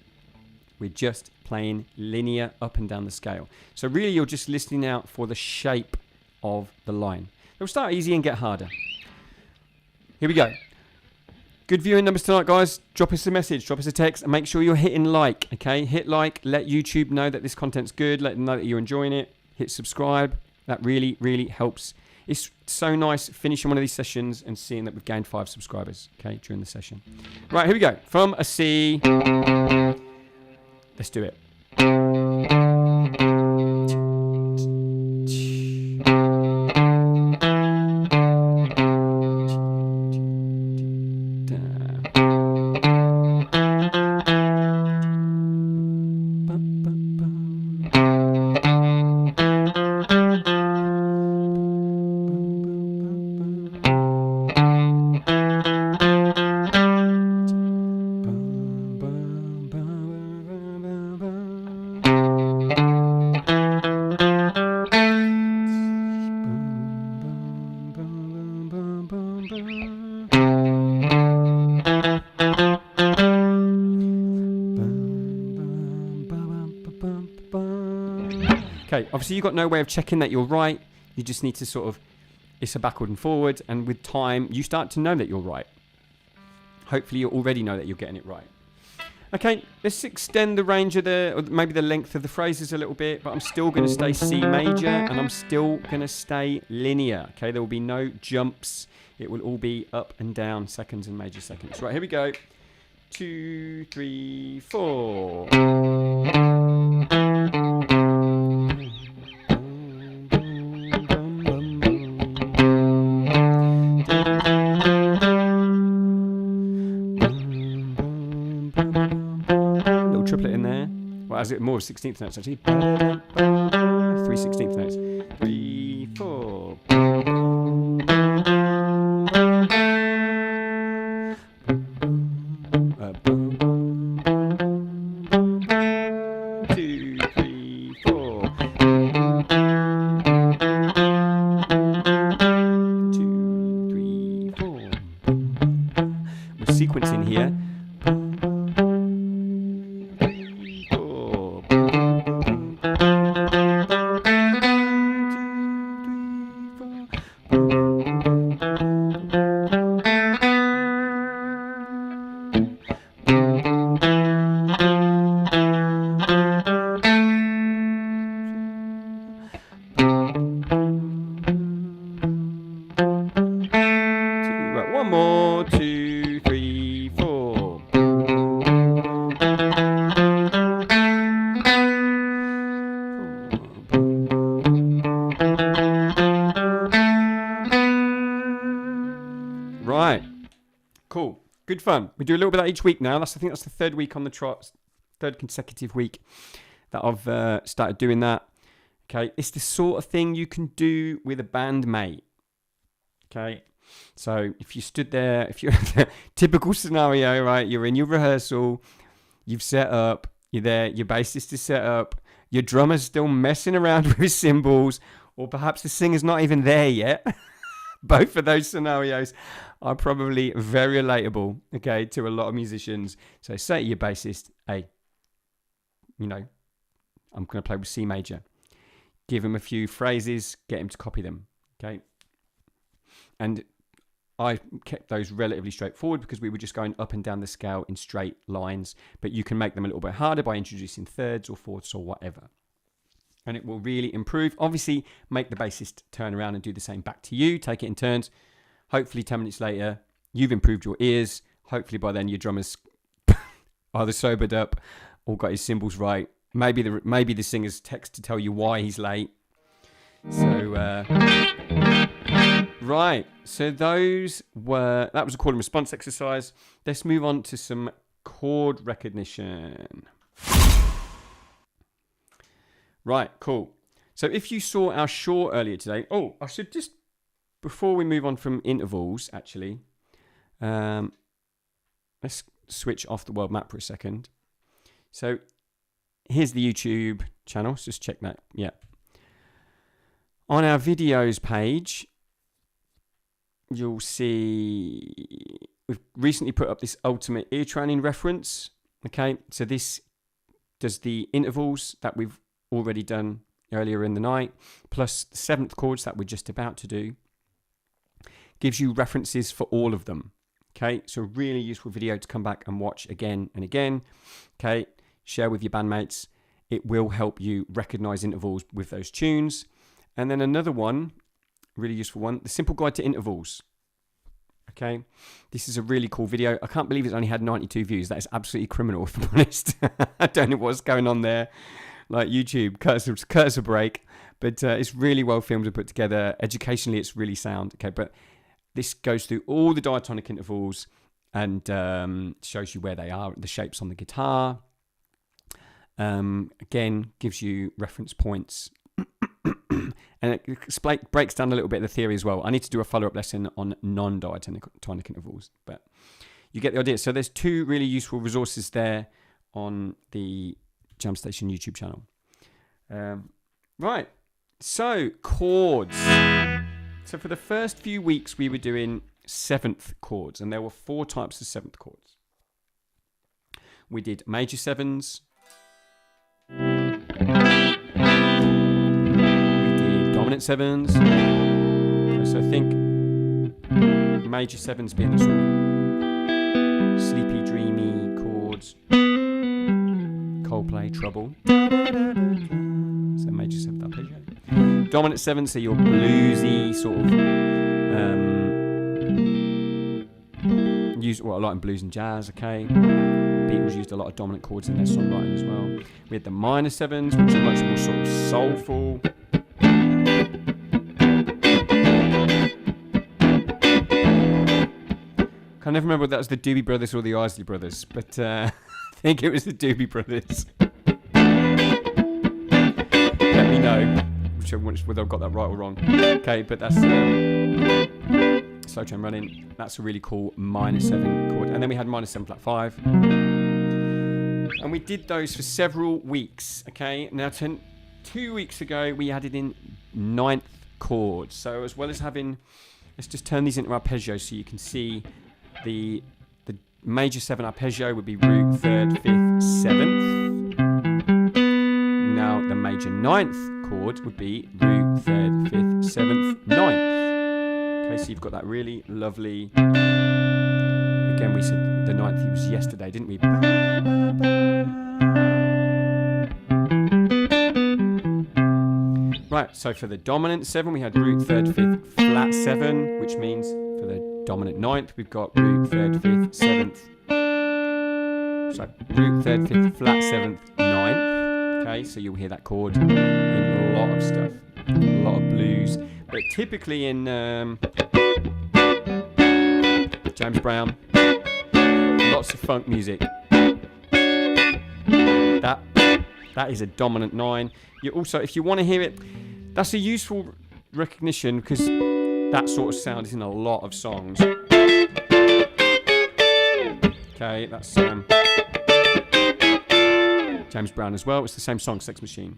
We're just playing linear up and down the scale. So really, you're just listening out for the shape of the line. It'll start easy and get harder. here we go. Good viewing numbers tonight, guys. Drop us a message, drop us a text, and make sure you're hitting like, okay? Hit like, let YouTube know that this content's good, let them know that you're enjoying it. Hit subscribe. That really, really helps. It's so nice finishing one of these sessions and seeing that we've gained 5 subscribers, okay, during the session. Right, here we go. From a C. Let's do it. Okay, obviously you've got no way of checking that you're right. You just need to sort of, it's a backward and forward, and with time, you start to know that you're right. Hopefully you already know that you're getting it right. Okay, let's extend the range of or maybe the length of the phrases a little bit, but I'm still going to stay C major, and I'm still going to stay linear. Okay, there will be no jumps. It will all be up and down, seconds and major seconds. Right, here we go. 2, 3, 4. Little triplet in there. Well, as it more 16th notes actually. 3 16th notes. 3, 4. 2, 3, 4. 2, 3, 4. We're sequencing here. 3, 4. 2, 3, 4. Right. Cool. Good fun. We do a little bit of that each week now. I think that's the third week on the third consecutive week that I've started doing that. Okay. It's the sort of thing you can do with a bandmate. Okay. So if you stood there, if you're in the typical scenario, right, you're in your rehearsal, you've set up, you're there, your bassist is set up, your drummer's still messing around with his cymbals, or perhaps the singer's not even there yet. Both of those scenarios are probably very relatable, okay, to a lot of musicians. So say to your bassist, hey, you know, I'm going to play with C major. Give him a few phrases, get him to copy them, okay? And I kept those relatively straightforward because we were just going up and down the scale in straight lines, but you can make them a little bit harder by introducing thirds or fourths or whatever. And it will really improve. Obviously, make the bassist turn around and do the same back to you. Take it in turns. Hopefully 10 minutes later, you've improved your ears. Hopefully by then your drummer's either sobered up or got his cymbals right. Maybe the singer's text to tell you why he's late. So, right. So that was a call and response exercise. Let's move on to some chord recognition. Right, cool. So if you saw our short earlier today, I should just, before we move on from intervals, actually, let's switch off the world map for a second. So here's the YouTube channel. Let's just check that. Yeah. On our videos page, you'll see we've recently put up this ultimate ear training reference. Okay, so this does the intervals that we've already done earlier in the night, plus the 7th chords that we're just about to do. gives you references for all of them. Okay, so really useful video to come back and watch again and again. Okay, share with your bandmates. It will help you recognize intervals with those tunes. And then another one, really useful one, the simple guide to intervals. Okay, this is a really cool video. I can't believe it's only had 92 views. That is absolutely criminal, if I'm honest. I don't know what's going on there. Like YouTube, curse a break. But it's really well filmed and put together. Educationally, it's really sound. Okay, but this goes through all the diatonic intervals and shows you where they are, the shapes on the guitar. Again, gives you reference points. And it breaks down a little bit of the theory as well. I need to do a follow-up lesson on non-diatonic intervals, but you get the idea. So there's 2 really useful resources there on the Jam Station YouTube channel. Right, so chords. So for the first few weeks, we were doing 7th chords, and there were 4 types of 7th chords. We did major 7s. Dominant 7s. So think major 7s being the sort of sleepy, dreamy chords. Coldplay, treble. So major 7th arpeggio. Dominant 7s, so your bluesy sort of used a lot in blues and jazz. Okay. Beatles used a lot of dominant chords in their songwriting as well. We had the minor 7s, which are much more sort of soulful. I never remember whether that was the Doobie Brothers or the Isley Brothers, but I think it was the Doobie Brothers. Let me know whether I've got that right or wrong. Okay, but that's slow train running. That's a really cool minor 7 chord. And then we had minor 7 flat 5. And we did those for several weeks. Okay, now 2 weeks ago we added in 9th chords. So as well as having, let's just turn these into arpeggios so you can see. The major 7 arpeggio would be root 3rd, 5th, 7th. Now the major 9th chord would be root 3rd, 5th, 7th, 9th. Okay, so you've got that really lovely. Again, we said the 9th was yesterday, didn't we? Right, so for the dominant 7, we had root 3rd, 5th, flat 7, which means for the dominant 9th, we've got root 3rd, 5th, 7th. So root 3rd, 5th, flat 7th, 9th. Okay, so you'll hear that chord in a lot of stuff, a lot of blues, but typically in James Brown, lots of funk music. That is a dominant 9. You also, if you want to hear it, that's a useful recognition because that sort of sound is in a lot of songs. Okay, that's James Brown as well. It's the same song, Sex Machine.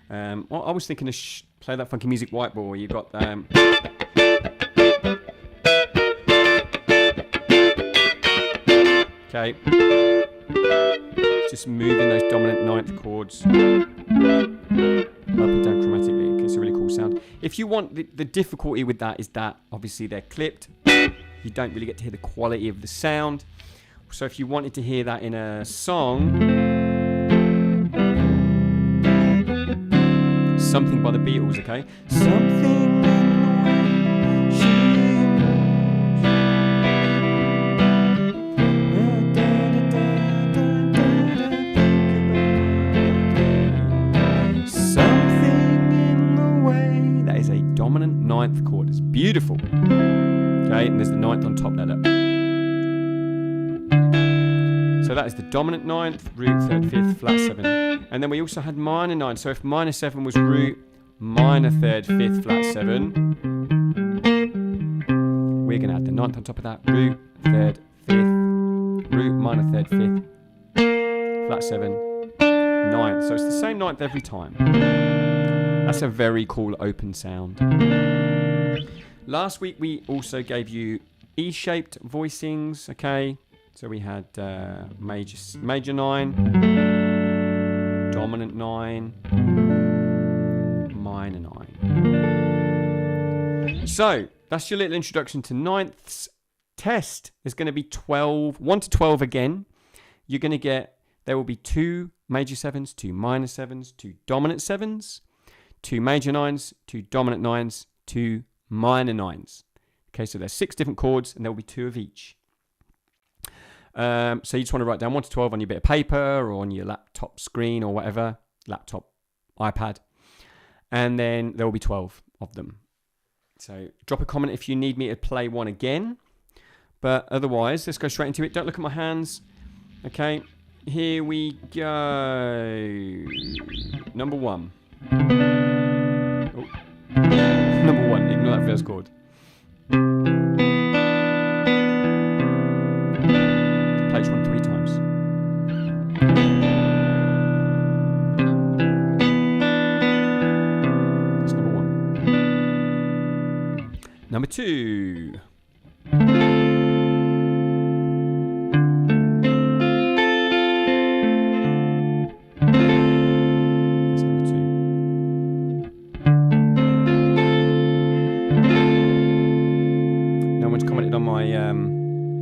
Well, I was thinking of Play That Funky Music, White Boy. You got okay, just moving those dominant 9th chords up and down chromatically. Okay, it's a really cool sound. If you want, the difficulty with that is that obviously they're clipped. You don't really get to hear the quality of the sound. So if you wanted to hear that in a song, Something by the Beatles, okay? Something in the way. That is a dominant 9th chord. It's beautiful. Okay, and there's the 9th on top there. Look. So that is the dominant 9th, root 3rd, 5th, flat 7. And then we also had minor 9. So if minor 7 was root, minor 3rd, 5th, flat 7, we're going to add the 9th on top of that. Root, 3rd, 5th, root, minor 3rd, 5th, flat 7, 9th. So it's the same 9th every time. That's a very cool open sound. Last week we also gave you E-shaped voicings, okay? So we had major 9, dominant 9, minor 9. So that's your little introduction to ninths. Test is going to be 12, 1 to 12 again. You're going to get, there will be 2 major 7s, 2 minor 7s, 2 dominant 7s, 2 major 9s, 2 dominant 9s, 2 minor 9s. Okay, so there's 6 different chords and there will be 2 of each. So you just want to write down 1 to 12 on your bit of paper or on your laptop screen or whatever, laptop, iPad, and then there will be 12 of them. So drop a comment if you need me to play one again, but otherwise let's go straight into it. Don't look at my hands. Okay, here we go. Number 1. Oh. Number 1, ignore that first chord. Play each one 3 times. That's number 1. Number 2.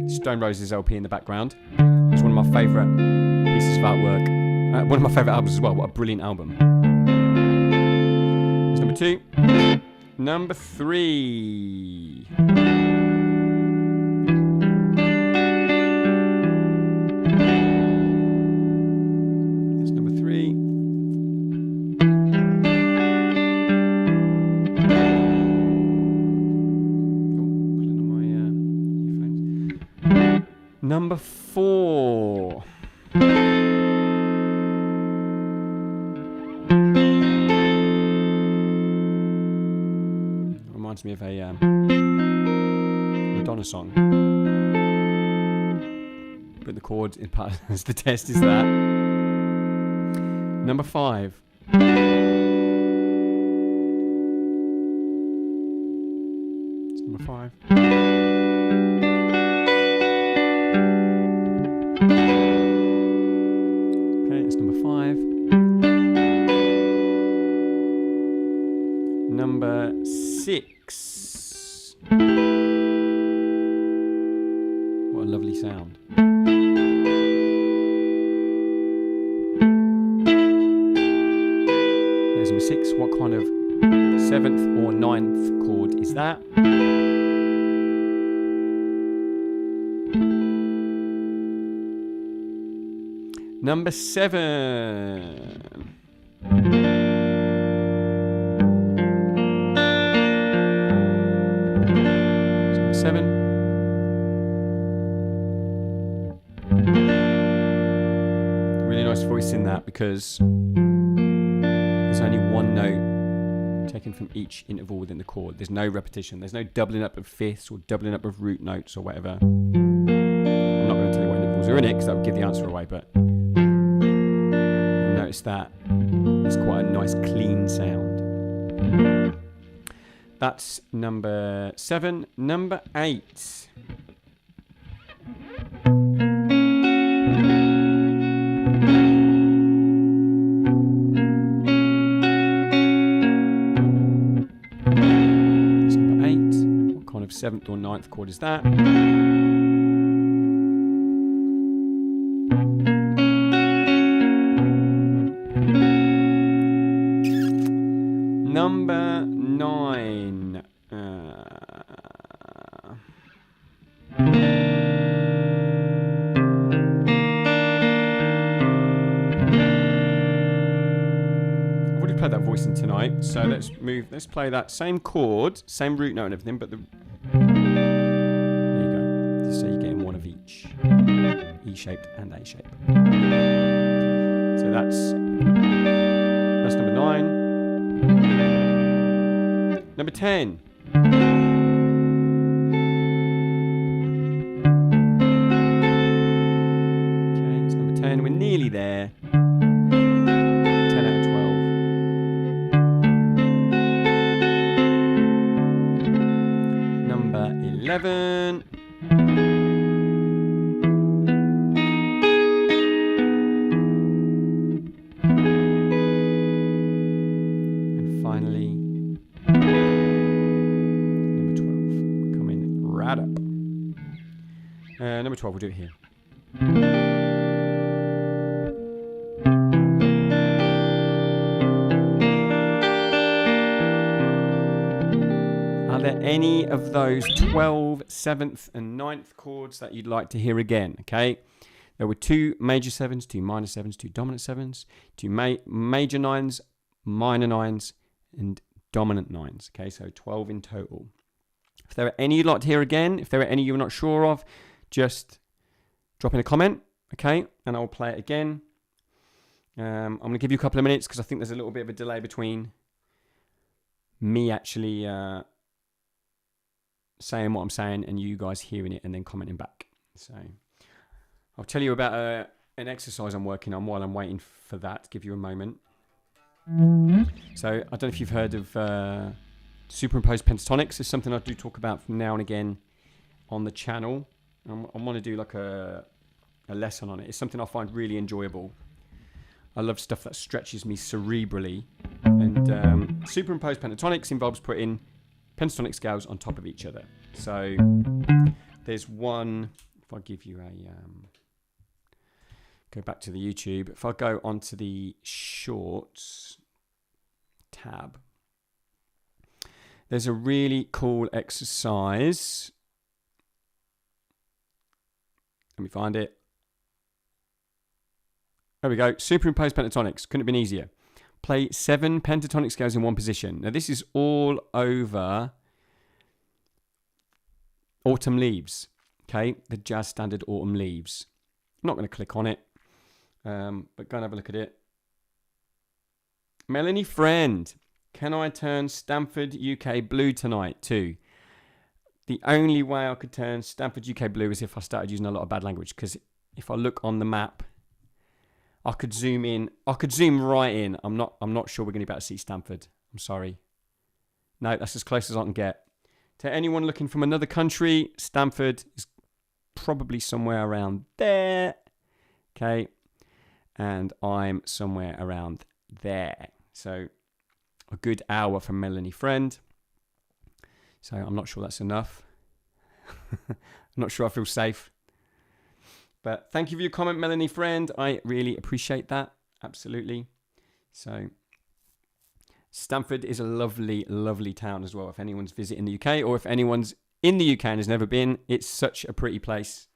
Stone Roses LP in the background. It's one of my favourite pieces of artwork. One of my favourite albums as well. What a brilliant album. That's number 2. Number 3. That's number 3. Number 4. Reminds me of a Madonna song. But the chord in part as the test is that. Number 5. It's number 5. Number 6. What a lovely sound. There's number 6. What kind of 7th or 9th chord is that? Number 7. Really nice voice in that because there's only one note taken from each interval within the chord. There's no repetition. There's no doubling up of fifths or doubling up of root notes or whatever. I'm not going to tell you what intervals are in it because that would give the answer away, but you'll notice that it's quite a nice clean sound. That's number 7. Number 8. That's number 8. What kind of 7th or 9th chord is that? Number 9. I've already played that voice in tonight, so let's play that same chord, same root note and everything, but there you go. So you're getting one of each. E-shaped and A-shaped. So that's number 9. Number 10. Okay, it's number 10. We're nearly there. 10 out of 12. Number 11. And finally, number 12. Number 12, we'll do it here. Are there any of those 12, 7th and 9th chords that you'd like to hear again? Okay, there were 2 major 7s, 2 minor 7s, 2 dominant 7s, 2 major 9s, minor 9s, and dominant 9s. Okay, so 12 in total. If there are any you'd like to hear again, if there are any you're not sure of, just drop in a comment, okay, and I'll play it again. I'm going to give you a couple of minutes because I think there's a little bit of a delay between me actually saying what I'm saying and you guys hearing it and then commenting back. So I'll tell you about an exercise I'm working on while I'm waiting for that, to give you a moment. So I don't know if you've heard of superimposed pentatonics. It's something I do talk about from now and again on the channel. I want to do like a lesson on it. It's something I find really enjoyable. I love stuff that stretches me cerebrally. And superimposed pentatonics involves putting pentatonic scales on top of each other. So there's one, if I give you a, go back to the YouTube. If I go onto the shorts tab, there's a really cool exercise. Let me find it. There we go. Superimposed pentatonics. Couldn't have been easier. Play 7 pentatonic scales in one position. Now this is all over Autumn Leaves. Okay, the jazz standard Autumn Leaves. I'm not going to click on it, but go and have a look at it. Melanie Friend, can I turn Stanford UK Blue tonight too? The only way I could turn Stanford UK Blue is if I started using a lot of bad language, because if I look on the map, I could zoom in. I could zoom right in. I'm not sure we're going to be able to see Stanford. I'm sorry. No, that's as close as I can get. To anyone looking from another country, Stanford is probably somewhere around there. Okay. And I'm somewhere around there. So a good hour from Melanie Friend. So I'm not sure that's enough. I'm not sure I feel safe. But thank you for your comment, Melanie Friend. I really appreciate that. Absolutely. So Stanford is a lovely, lovely town as well. If anyone's visiting the UK, or if anyone's in the UK and has never been, it's such a pretty place.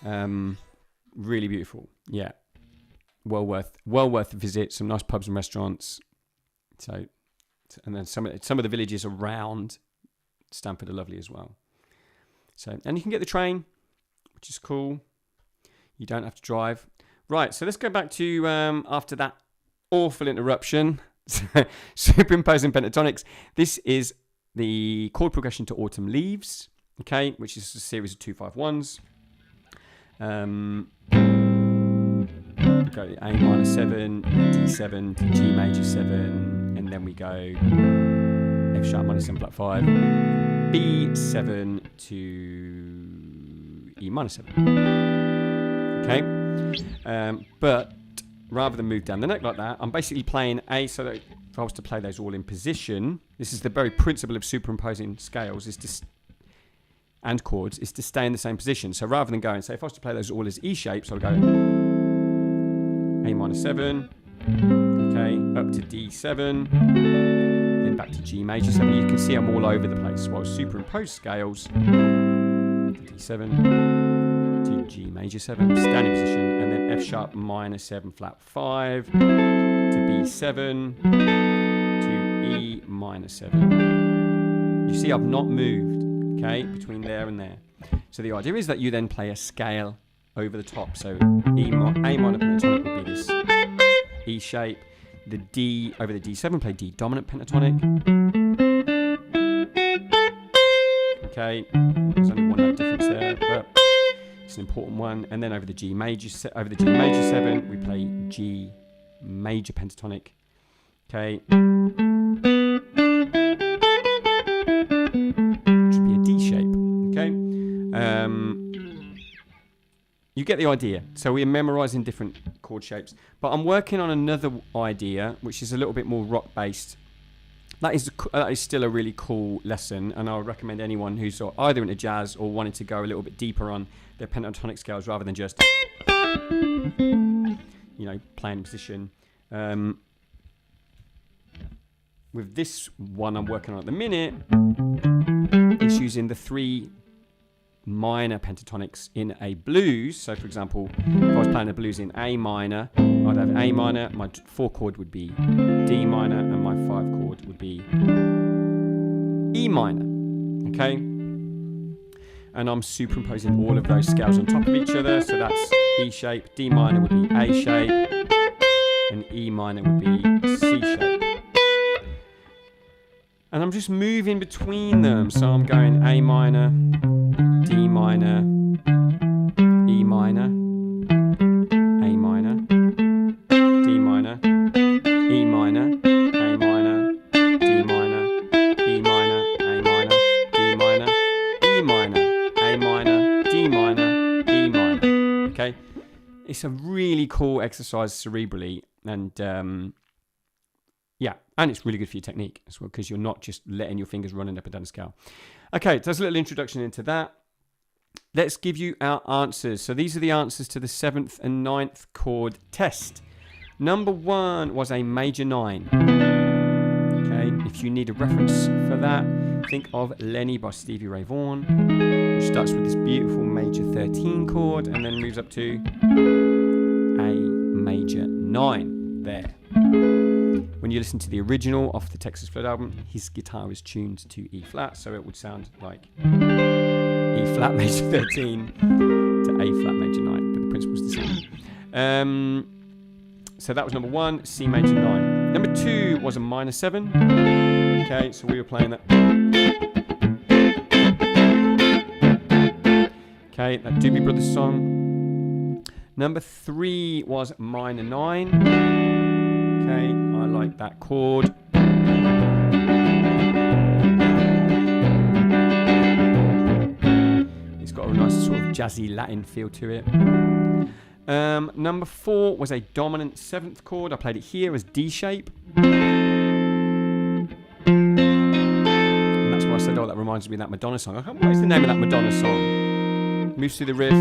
Really beautiful. Yeah. Well worth a visit. Some nice pubs and restaurants. So, and then some of the villages around Stanford are lovely as well. So, and you can get the train, which is cool. You don't have to drive. Right, so let's go back to, after that awful interruption, superimposing pentatonics. This is the chord progression to Autumn Leaves, okay, which is a series of 2-5-1s. Go A minor 7, D7 to G major 7, and then we go F sharp minor 7 flat 5, B7 to E minor 7. Okay, but rather than move down the neck like that, I'm basically playing A, so that if I was to play those all in position, this is the very principle of superimposing scales and chords, is to stay in the same position. So rather than going, say if I was to play those all as E shapes, I'll go A minor 7, okay, up to D7, then back to G major 7. You can see I'm all over the place. While superimposed scales, to D7, to G major 7, standing position, and then F sharp minor 7 flat 5, to B7, to E minor 7. You see I've not moved, okay, between there and there. So the idea is that you then play a scale over the top. So A minor pentatonic would be this E shape. The D over the D7, play D dominant pentatonic. Okay, there's only one note difference there, but it's an important one. And then over the G major 7, we play G major pentatonic. Okay, which would be a D shape. Okay. You get the idea. So we're memorizing different chord shapes. But I'm working on another idea, which is a little bit more rock-based. that is still a really cool lesson, and I would recommend anyone who's either into jazz or wanting to go a little bit deeper on their pentatonic scales rather than just, playing position. With this one I'm working on at the minute, it's using the 3 minor pentatonics in a blues. So, for example, if I was playing a blues in A minor, I'd have A minor, my 4 chord would be D minor, and my 5 chord would be E minor. Okay? And I'm superimposing all of those scales on top of each other. So that's E shape, D minor would be A shape, and E minor would be C shape. And I'm just moving between them. So I'm going A minor, D minor, E minor, A minor, D minor, E minor, A minor, D minor, E minor, A minor, D minor, E minor, A minor, D minor, E minor. Okay? It's a really cool exercise cerebrally, and and it's really good for your technique as well, because you're not just letting your fingers running up and down the scale. Okay, there's a little introduction into that. Let's give you our answers. So these are the answers to the 7th and 9th chord test. Number 1 was a major 9. Okay, if you need a reference for that, think of Lenny by Stevie Ray Vaughan, which starts with this beautiful major 13 chord and then moves up to a major 9 there. When you listen to the original off the Texas Flood album, his guitar is tuned to E flat, so it would sound like E flat major 13 to A flat major 9, but the principle's the same. So that was number 1, C major 9. Number 2 was a minor 7. Okay, so we were playing that. Okay, that Doobie Brothers song. Number 3 was minor 9. Okay, I like that chord. It's got a nice sort of jazzy Latin feel to it. Number 4 was a dominant 7th chord. I played it here as D shape. And that's why I said, that reminds me of that Madonna song. What is the name of that Madonna song? Moves through the riff. I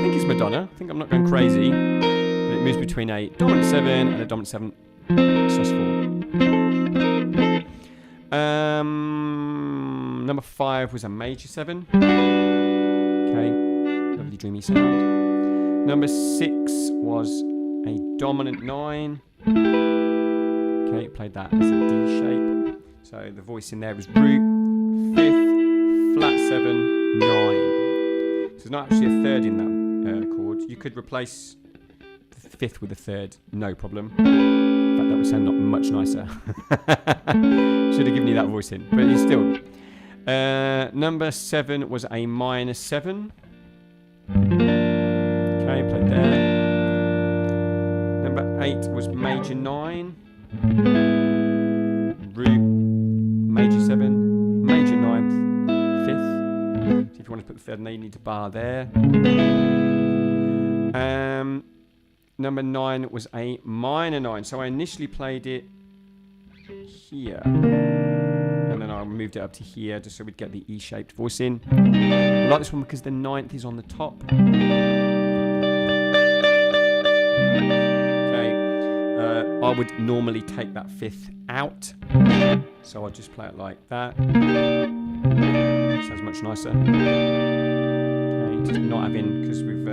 think it's Madonna. I think I'm not going crazy. But it moves between a dominant 7 and a dominant 7 sus 4. Number 5 was a major 7. Okay, lovely dreamy sound. Number 6 was a dominant 9. Okay, played that as a D shape. So the voice in there was root, 5th, flat 7, 9. So there's not actually a 3rd in that chord. You could replace the 5th with a 3rd, no problem. In fact, that would sound not much nicer. Should have given you that voice in, but it's still. Number 7 was a minor 7. Okay, played there. Number 8 was major 9. Root, major 7, major 9th, 5th. So if you want to put the 3rd in there, you need to bar there. Number 9 was a minor 9. So I initially played it here. And then I moved it up to here just so we'd get the E-shaped voice in. I like this one because the 9th is on the top. Okay. I would normally take that 5th out. So I'll just play it like that. Sounds much nicer. Okay, just not having, because we've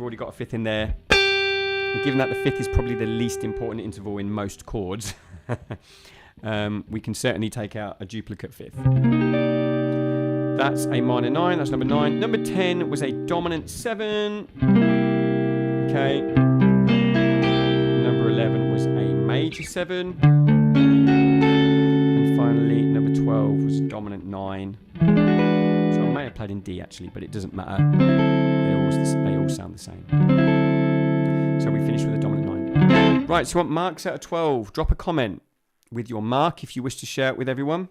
already got a 5th in there. And given that the 5th is probably the least important interval in most chords, we can certainly take out a duplicate 5th. That's a minor 9, that's number 9. Number 10 was a dominant 7. Okay. Number 11 was a major 7. And finally, number 12 was dominant 9. So I may have played in D actually, but it doesn't matter. They all sound the same. So we finished with a dominant 9. Right, so you want marks out of 12. Drop a comment with your mark if you wish to share it with everyone.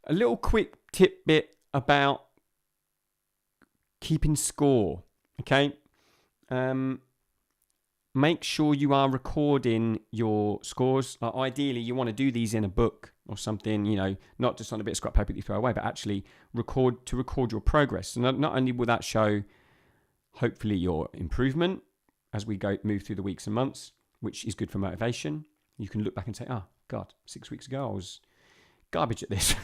A little quick tidbit about keeping score. Okay. make sure you are recording your scores. Ideally, you want to do these in a book or something, not just on a bit of scrap paper that you throw away, but actually record your progress. So not only will that show, hopefully, your improvement as we move through the weeks and months, which is good for motivation. You can look back and say, oh, God, 6 weeks ago, I was garbage at this.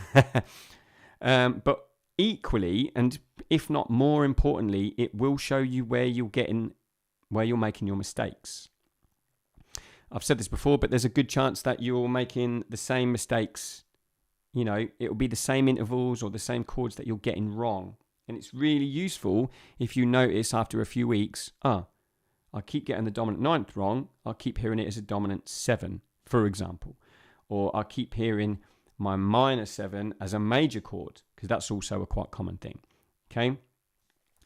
But equally, and if not more importantly, it will show you where you're making your mistakes. I've said this before, but there's a good chance that you're making the same mistakes. It'll be the same intervals or the same chords that you're getting wrong. And it's really useful if you notice after a few weeks, I keep getting the dominant ninth wrong. I'll keep hearing it as a dominant 7, for example. Or I'll keep hearing my minor 7 as a major chord, because that's also a quite common thing. Okay?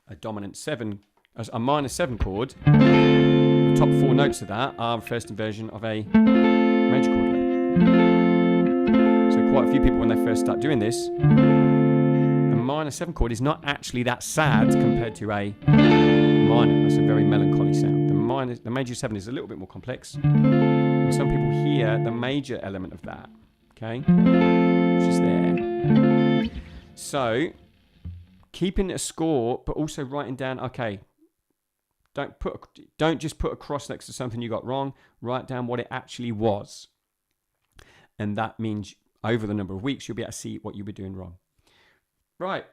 A dominant 7, as a minor 7 chord, the top 4 notes of that are the first inversion of a major chord. So quite a few people, when they first start doing this, a minor 7 chord is not actually that sad compared to a minor. That's a very melancholy sound. The major 7 is a little bit more complex. And some people hear the major element of that, okay, which is there. So keeping a score, but also writing down, okay, don't just put a cross next to something you got wrong. Write down what it actually was. And that means over the number of weeks, you'll be able to see what you were doing wrong. Right.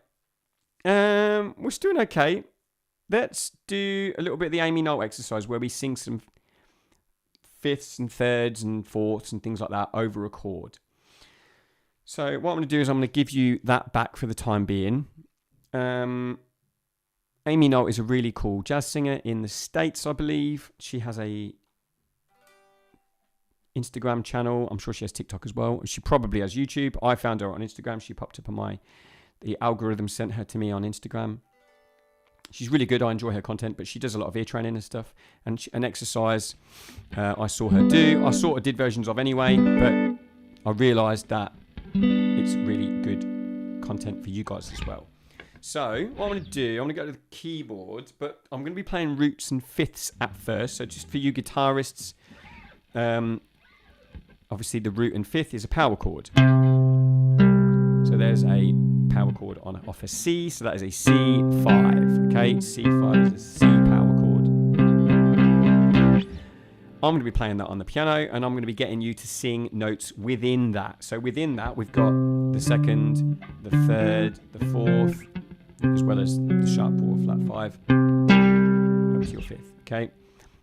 We're still doing okay. Let's do a little bit of the Aimee Nolte exercise where we sing some fifths and thirds and fourths and things like that over a chord. So what I'm going to do is I'm going to give you that back for the time being. Aimee Nolte is a really cool jazz singer in the States, I believe. She has a Instagram channel. I'm sure she has TikTok as well. She probably has YouTube. I found her on Instagram. She popped up on the algorithm sent her to me on Instagram. She's really good. I enjoy her content, but she does a lot of ear training and stuff. And an exercise I saw her do. I sort of did versions of anyway, but I realised that it's really good content for you guys as well. So what I'm going to do, I'm going to go to the keyboard, but I'm going to be playing roots and fifths at first. So just for you guitarists, obviously the root and fifth is a power chord. So there's a power chord off a C, so that is a C5. Okay, C5 is a C power chord. I'm going to be playing that on the piano, and I'm going to be getting you to sing notes within that. So within that, we've got the second, the third, the fourth, as well as the sharp 4, flat 5, up to your fifth. Okay,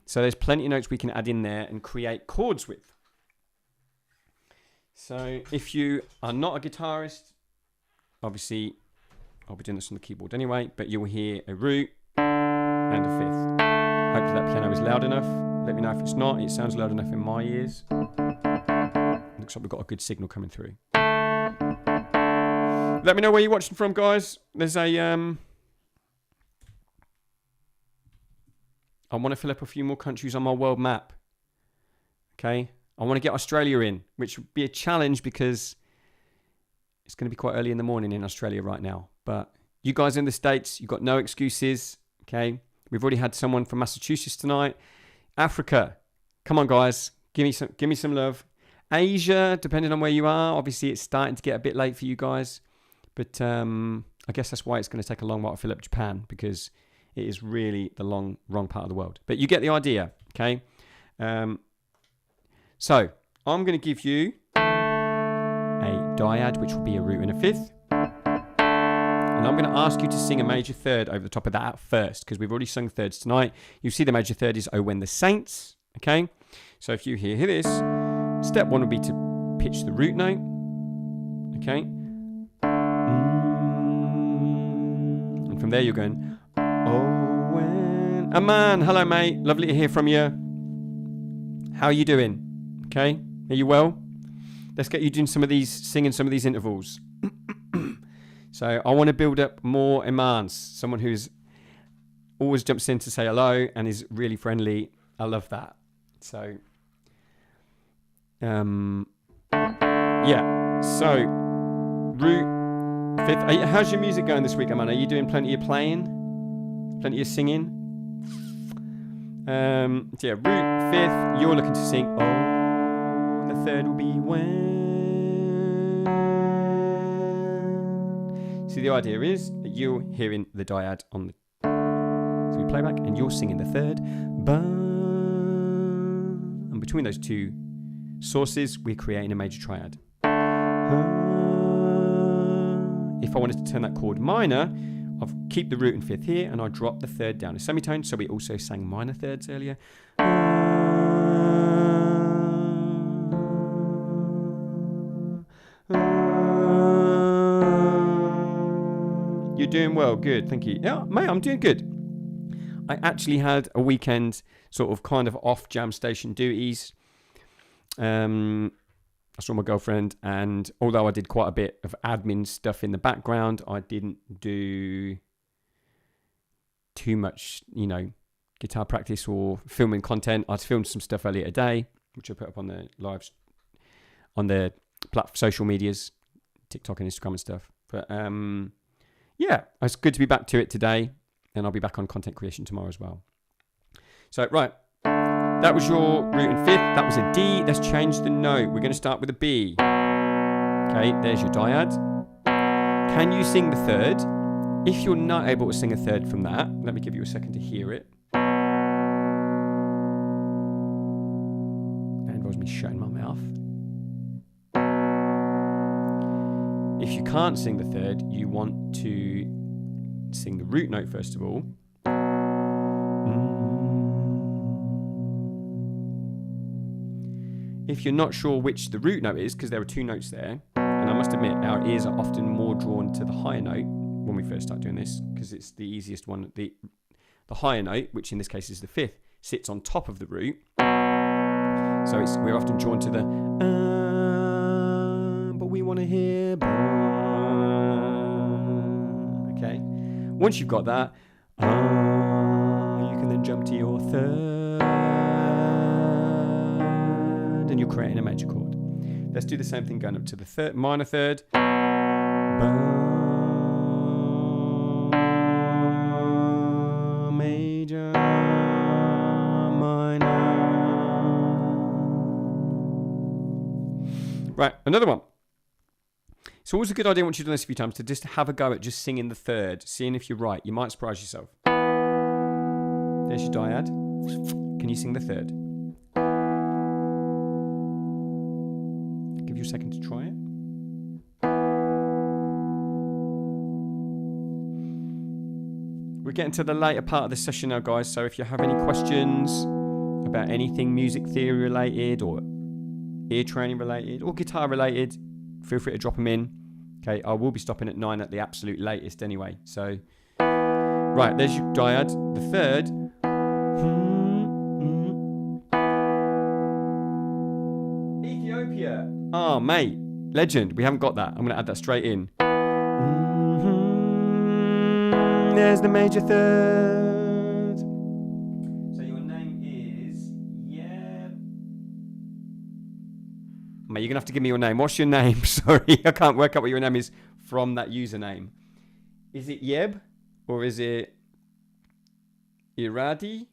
so there's plenty of notes we can add in there and create chords with. So if you are not a guitarist, obviously I'll be doing this on the keyboard anyway, but you'll hear a root and a fifth. Hopefully that piano is loud enough. Let me know if it's not. It sounds loud enough in my ears. Looks like we've got a good signal coming through. Let me know where you're watching from, guys. There's a I want to fill up a few more countries on my world map. Okay, I want to get Australia in, which would be a challenge because it's going to be quite early in the morning in Australia right now. But you guys in the States, you've got no excuses. Okay, we've already had someone from Massachusetts tonight. Africa, come on, guys, give me some love. Asia, depending on where you are, obviously it's starting to get a bit late for you guys. But I guess that's why it's going to take a long while to fill up Japan, because it is really the wrong part of the world. But you get the idea, okay? So I'm going to give you a dyad, which will be a root and a fifth. And I'm going to ask you to sing a major third over the top of that at first, because we've already sung thirds tonight. You see the major third is "Oh When the Saints," okay? So if you hear this, step one would be to pitch the root note, okay? And from there you're going, "Oh when..." Aman, hello mate, lovely to hear from you. How are you doing? Okay, are you well? Let's get you doing singing some of these intervals. So I want to build up more imams, someone who's always jumps in to say hello and is really friendly. I love that. So, yeah. So, root, fifth. How's your music going this week, Aman? Are you doing plenty of playing? Plenty of singing? So yeah, root, fifth. You're looking to sing. Oh, and the third will be when. So the idea is that you're hearing the dyad on the. So we play back, and you're singing the third. And between those two sources, we're creating a major triad. If I wanted to turn that chord minor, I'll keep the root and fifth here, and I'll drop the third down a semitone. So we also sang minor thirds earlier. You're doing well, good, thank you. Yeah, mate, I'm doing good. I actually had a weekend sort of kind of off jam station duties. I saw my girlfriend, and although I did quite a bit of admin stuff in the background, I didn't do too much, you know, guitar practice or filming content. I filmed some stuff earlier today, which I put up on the lives, on the social medias, TikTok and Instagram and stuff. But yeah, it's good to be back to it today, and I'll be back on content creation tomorrow as well. So, right. That was your root and fifth. That was a D. Let's change the note. We're going to start with a B. Okay, there's your dyad. Can you sing the third? If you're not able to sing a third from that, let me give you a second to hear it. That involves me shutting my mouth. If you can't sing the third, you want to sing the root note first of all. If you're not sure which the root note is, because there are two notes there, and I must admit our ears are often more drawn to the higher note when we first start doing this, because it's the easiest one. The higher note, which in this case is the fifth, sits on top of the root. So we're often drawn to the but we want to hear okay. Once you've got that, you can then jump to your third. And you're creating a major chord. Let's do the same thing going up to the third, minor third. Major, minor. Right, another one. It's always a good idea once you've done this a few times to just have a go at just singing the third, seeing if you're right. You might surprise yourself. There's your dyad. Can you sing the third? Give you a second to try it. We're getting to the later part of the session now, guys, so if you have any questions about anything music theory related or ear training related or guitar related, feel free to drop them in. Okay, I will be stopping at 9 at the absolute latest anyway. So, right, there's your dyad. The third. Ethiopia. Oh, mate, legend. We haven't got that. I'm going to add that straight in. There's the major third. So your name is, mate, you're going to have to give me your name. What's your name? Sorry, I can't work out what your name is from that username. Is it Yeb? Or is it Iradi?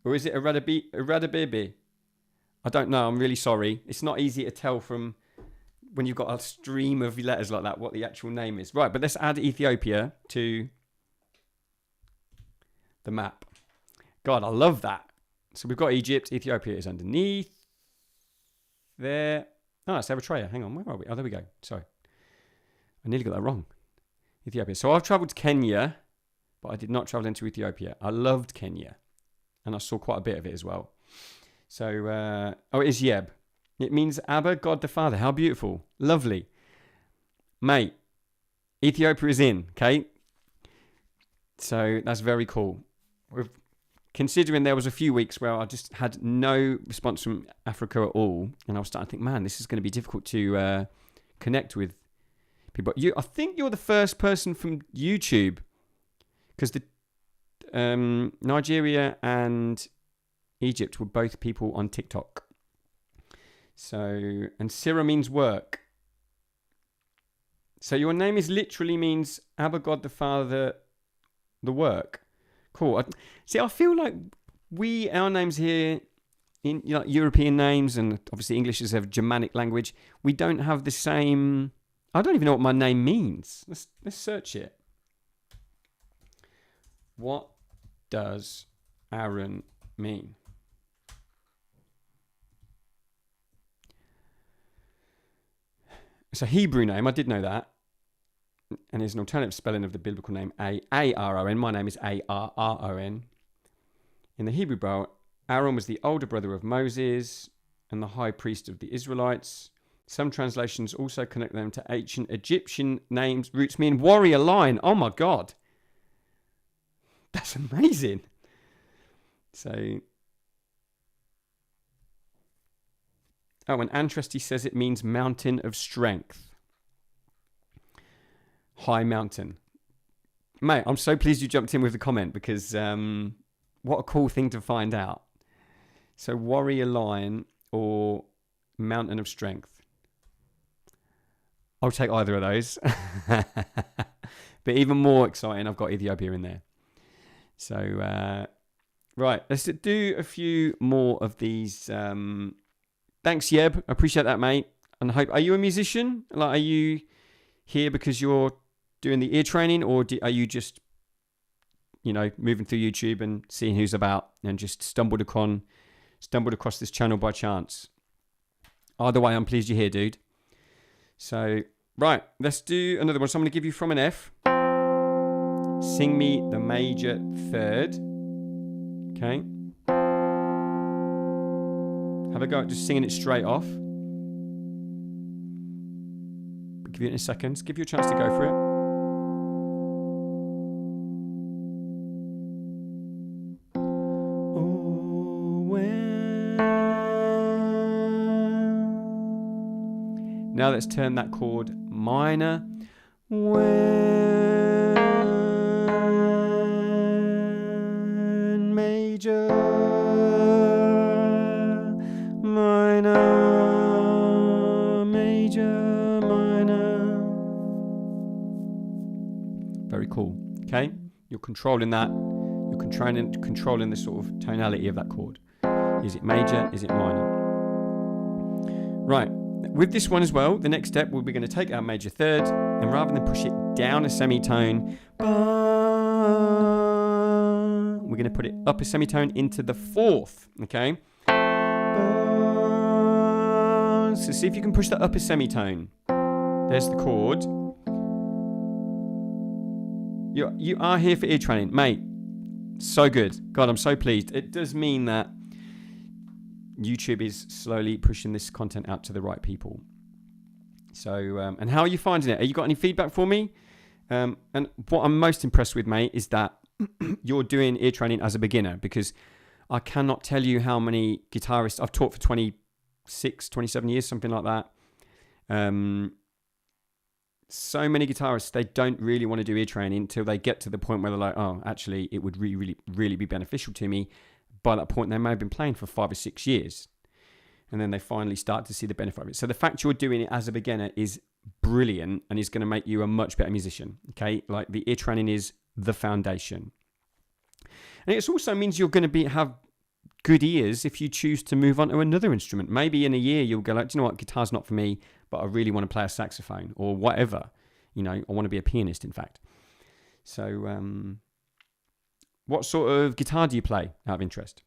Or is it Iradabibi? I don't know. I'm really sorry. It's not easy to tell from when you've got a stream of letters like that what the actual name is. Right, but let's add Ethiopia to the map. God, I love that. So we've got Egypt. Ethiopia is underneath there. Oh, it's Eritrea. Hang on, where are we? Oh, there we go. Sorry. I nearly got that wrong. Ethiopia. So I've travelled to Kenya, but I did not travel into Ethiopia. I loved Kenya, and I saw quite a bit of it as well. So, oh, it is Yeb. It means Abba, God the Father. How beautiful. Lovely. Mate, Ethiopia is in, okay? So that's very cool. Considering there was a few weeks where I just had no response from Africa at all, and I was starting to think, man, this is going to be difficult to connect with people. I think you're the first person from YouTube, because the Nigeria and Egypt were both people on TikTok. So, and Sirah means work. So your name is literally means Abba God the Father, the work. Cool. See, I feel like our names here, in European names, and obviously English is a Germanic language, we don't have the same. I don't even know what my name means. Let's search it. What does Aaron mean? It's a Hebrew name. I did know that. And there's an alternative spelling of the biblical name A-R-O-N. My name is A-R-R-O-N. In the Hebrew Bible, Aaron was the older brother of Moses and the high priest of the Israelites. Some translations also connect them to ancient Egyptian names. Roots mean warrior lion. Oh my God. That's amazing. So, and Antrusty says it means mountain of strength. High mountain. Mate, I'm so pleased you jumped in with the comment because what a cool thing to find out. So warrior lion or mountain of strength. I'll take either of those. But even more exciting, I've got Ethiopia in there. So, right, let's do a few more of these. Thanks, Yeb. I appreciate that, mate. And are you a musician? Like, are you here because you're doing the ear training, or are you just, moving through YouTube and seeing who's about and just stumbled across this channel by chance? Either way, I'm pleased you're here, dude. So, right, let's do another one. So I'm going to give you from an F. Sing me the major third. Okay. Have a go at just singing it straight off. I'll give you it in a second. Give you a chance to go for it. Now let's turn that chord minor. When major, minor, major, minor. Very cool. Okay, you're controlling that. You're controlling the sort of tonality of that chord. Is it major? Is it minor? Right. With this one as well, the next step, we're going to take our major third, and rather than push it down a semitone, we're going to put it up a semitone into the fourth, okay? So see if you can push that up a semitone. There's the chord. You are here for ear training, mate. So good. God, I'm so pleased. It does mean that YouTube is slowly pushing this content out to the right people. So, and how are you finding it? Have you got any feedback for me? And what I'm most impressed with, mate, is that you're doing ear training as a beginner, because I cannot tell you how many guitarists I've taught for 26, 27 years, something like that. So many guitarists, they don't really want to do ear training until they get to the point where they're like, oh, actually, it would really, really, really be beneficial to me. By that point, they may have been playing for 5 or 6 years. And then they finally start to see the benefit of it. So the fact you're doing it as a beginner is brilliant and is going to make you a much better musician. Okay, like the ear training is the foundation. And it also means you're going to have good ears if you choose to move on to another instrument. Maybe in a year you'll go like, do you know what, guitar's not for me, but I really want to play a saxophone or whatever. I want to be a pianist, in fact. So, what sort of guitar do you play, out of interest?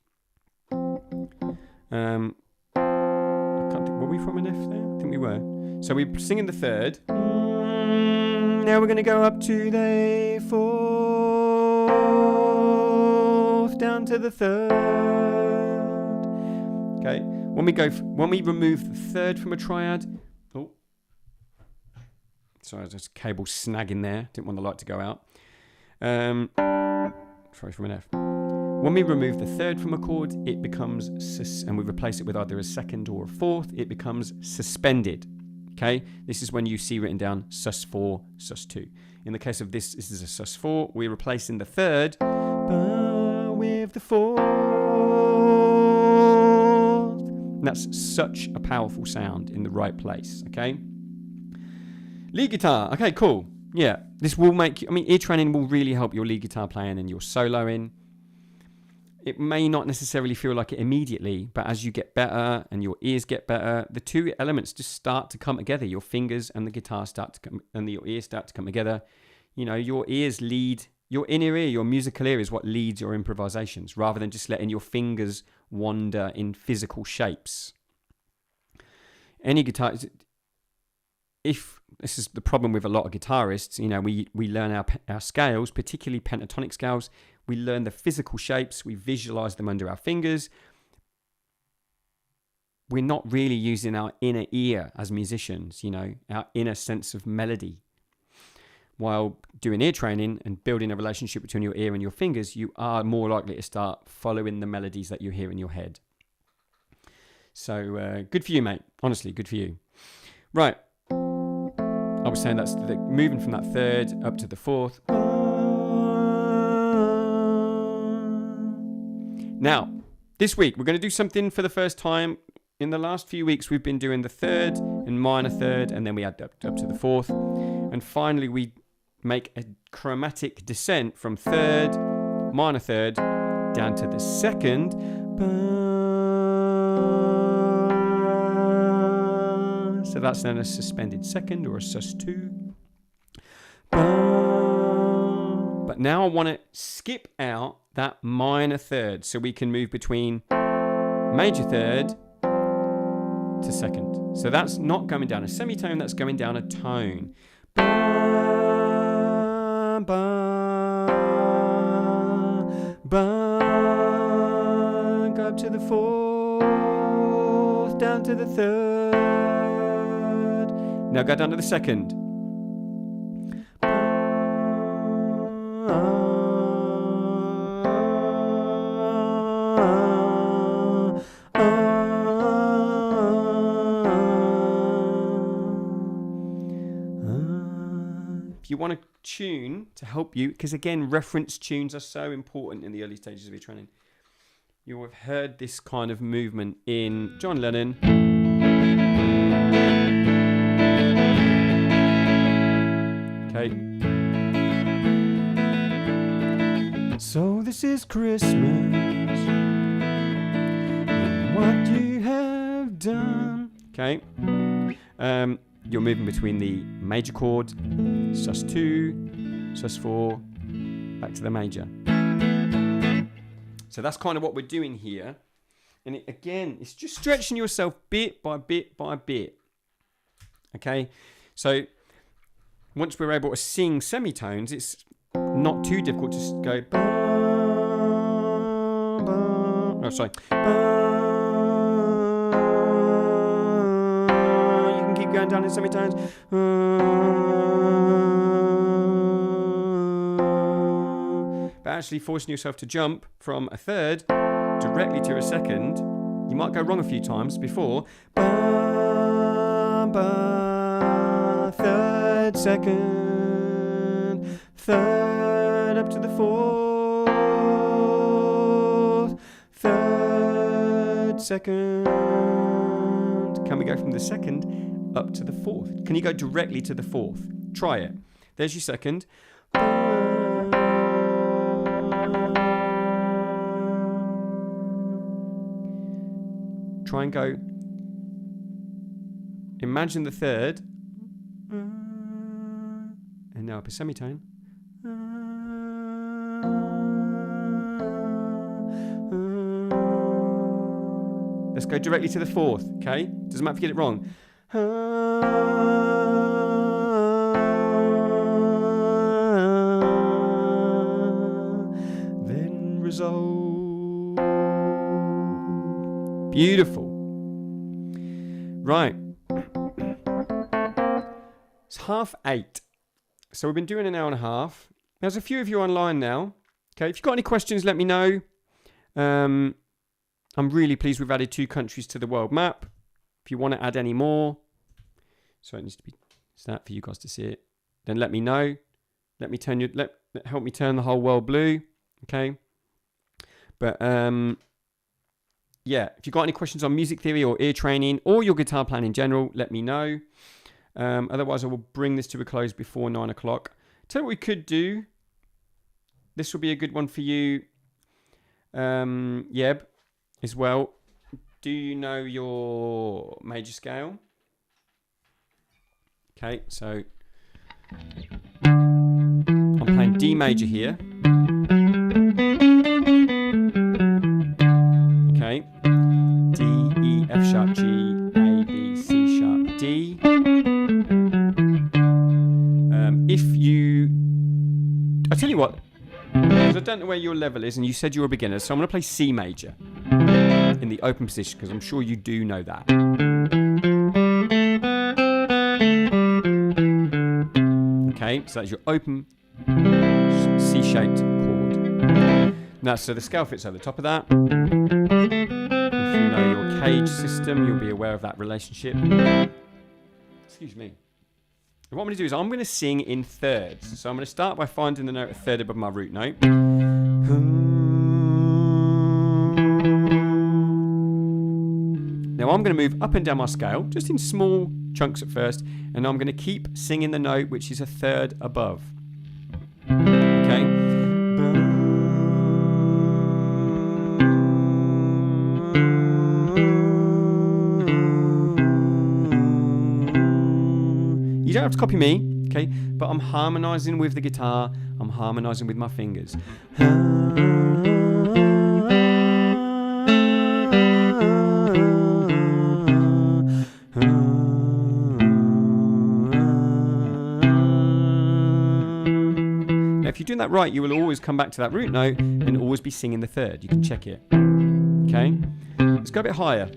I can't think. Were we from an F there? I think we were. So we're singing the third. Now we're going to go up to the fourth, down to the third. Okay. When we remove the third from a triad. Oh, sorry, there's a cable snagging there. Didn't want the light to go out. Sorry, from an F. When we remove the third from a chord, it becomes and we replace it with either a second or a fourth, it becomes suspended. Okay, this is when you see written down sus4, sus2. In the case of this is a sus4. We're replacing the third with the fourth. And that's such a powerful sound in the right place. Okay, lead guitar. Okay, cool. Yeah, this will make you, ear training will really help your lead guitar playing and your soloing. it may not necessarily feel like it immediately, but as you get better and your ears get better, the two elements just start to come together. Your fingers and the guitar start to come, and your ears start to come together. You know, your ears lead, your inner ear, your musical ear is what leads your improvisations, rather than just letting your fingers wander in physical shapes. Any guitar, if this is the problem with a lot of guitarists, you know, we learn our scales, particularly pentatonic scales. We learn the physical shapes. We visualize them under our fingers. We're not really using our inner ear as musicians, you know, our inner sense of melody. While doing ear training and building a relationship between your ear and your fingers, you are more likely to start following the melodies that you hear in your head. So good for you, mate. Honestly, good for you. Right. I was saying that's moving from that third up to the fourth. Now, this week, we're going to do something for the first time. In the last few weeks, we've been doing the third and minor third, and then we add up to the fourth. And finally, we make a chromatic descent from third, minor third, down to the second. So that's known as suspended second or a sus2. But now I want to skip out that minor third so we can move between major third to second. So that's not going down a semitone, that's going down a tone. Ba, ba, ba, go up to the fourth, down to the third. Now go down to the second. If you want a tune to help you, because again, reference tunes are so important in the early stages of your training. You'll have heard this kind of movement in John Lennon. Okay. So this is Christmas, and what you have done. Okay. You're moving between the major chord, sus2, sus4, back to the major. So that's kind of what we're doing here. And it's just stretching yourself bit by bit by bit. Okay? So once we're able to sing semitones, it's not too difficult to just go. Oh, sorry. Going down in semitones, but actually forcing yourself to jump from a third directly to a second. You might go wrong a few times before. Third, second, third, up to the fourth, third, second. Can we go from the second up to the fourth? Can you go directly to the fourth? Try it. There's your second. Try and go. Imagine the third. And now up a semitone. Let's go directly to the fourth, okay? Doesn't matter if you get it wrong. Then resolve. Beautiful. Right. It's 8:30. So we've been doing an hour and a half. There's a few of you online now. Okay, if you've got any questions, let me know. I'm really pleased we've added 2 countries to the world map. If you want to add any more, so it needs to be that for you guys to see it, then let me know. Help me turn the whole world blue. Okay. But yeah, if you've got any questions on music theory or ear training or your guitar playing in general, let me know. Otherwise, I will bring this to a close before 9 o'clock. Tell you what we could do. This will be a good one for you. Yeb, as well. Do you know your major scale? Okay, so I'm playing D major here. Okay, D, E, F sharp, G, A, B, C sharp, D. I tell you what, because I don't know where your level is, and you said you're a beginner, so I'm going to play C major in the open position, because I'm sure you do know that. Okay, so that's your open C-shaped chord. Now, so the scale fits at the top of that. If you know your cage system, you'll be aware of that relationship. Excuse me. What I'm going to do is I'm going to sing in thirds. So I'm going to start by finding the note a third above my root note. Now I'm going to move up and down my scale, just in small chunks at first, and I'm going to keep singing the note which is a third above. Okay? You don't have to copy me, okay? But I'm harmonizing with the guitar. I'm harmonizing with my fingers. Now, if you're doing that right, you will always come back to that root note and always be singing the third. You can check it. Okay? Let's go a bit higher.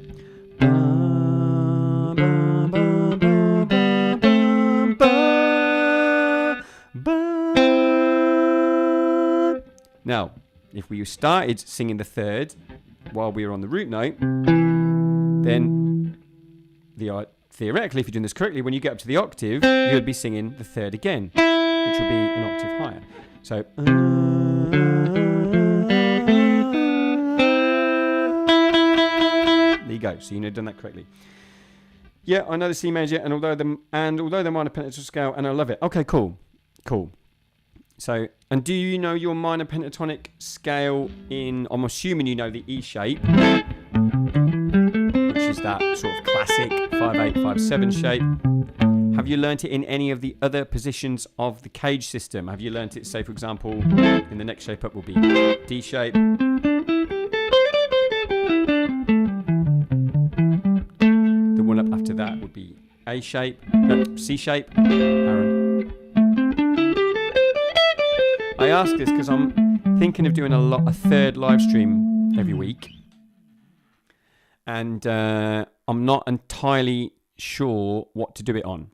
Now, if we started singing the third while we were on the root note, then theoretically, if you're doing this correctly, when you get up to the octave, you would be singing the third again, which would be an octave higher. So, there you go. So you've done that correctly. Yeah, I know the C major, and although the minor pentatonic scale, and I love it. Okay, cool. So, and do you know your minor pentatonic scale in, I'm assuming you know the E shape, which is that sort of classic 5/8, 5/7 shape. Have you learnt it in any of the other positions of the cage system? Have you learnt it, say, for example, in the next shape up will be D shape. The one up after that would be A shape, C shape, Aaron. I ask this because I'm thinking of doing a third live stream every week, and I'm not entirely sure what to do it on.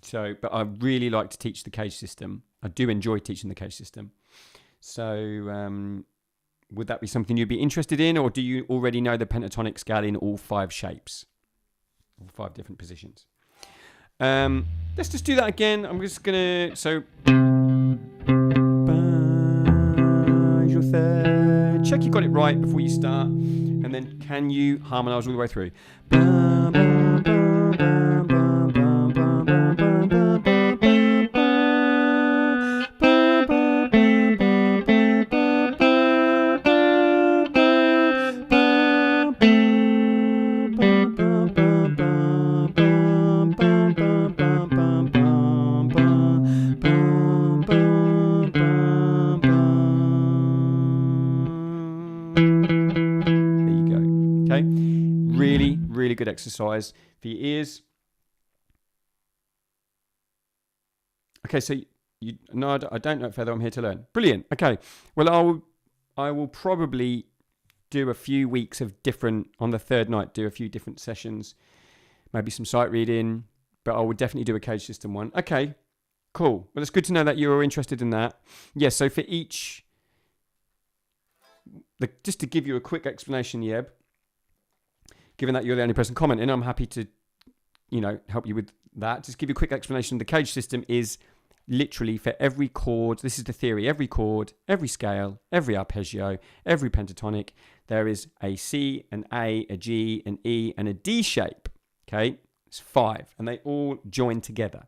So, but I really like to teach the cage system. I do enjoy teaching the cage system. So, would that be something you'd be interested in, or do you already know the pentatonic scale in all 5 shapes, all 5 different positions? Let's just do that again. I'm just gonna your third. Check you got it right before you start, and then can you harmonize all the way through? Really good exercise for your ears. Okay, so no, I don't know Feather. I'm here to learn. Brilliant. Okay, well, I will probably do a few weeks of different, on the third night, do a few different sessions, maybe some sight reading, but I will definitely do a cage system one. Okay, cool. Well, it's good to know that you're interested in that. Yes, so for each, just to give you a quick explanation, Yeb, given that you're the only person commenting, I'm happy to, help you with that. Just give you a quick explanation. The cage system is literally for every chord. This is the theory. Every chord, every scale, every arpeggio, every pentatonic, there is a C, an A, a G, an E, and a D shape. Okay, it's 5, and they all join together.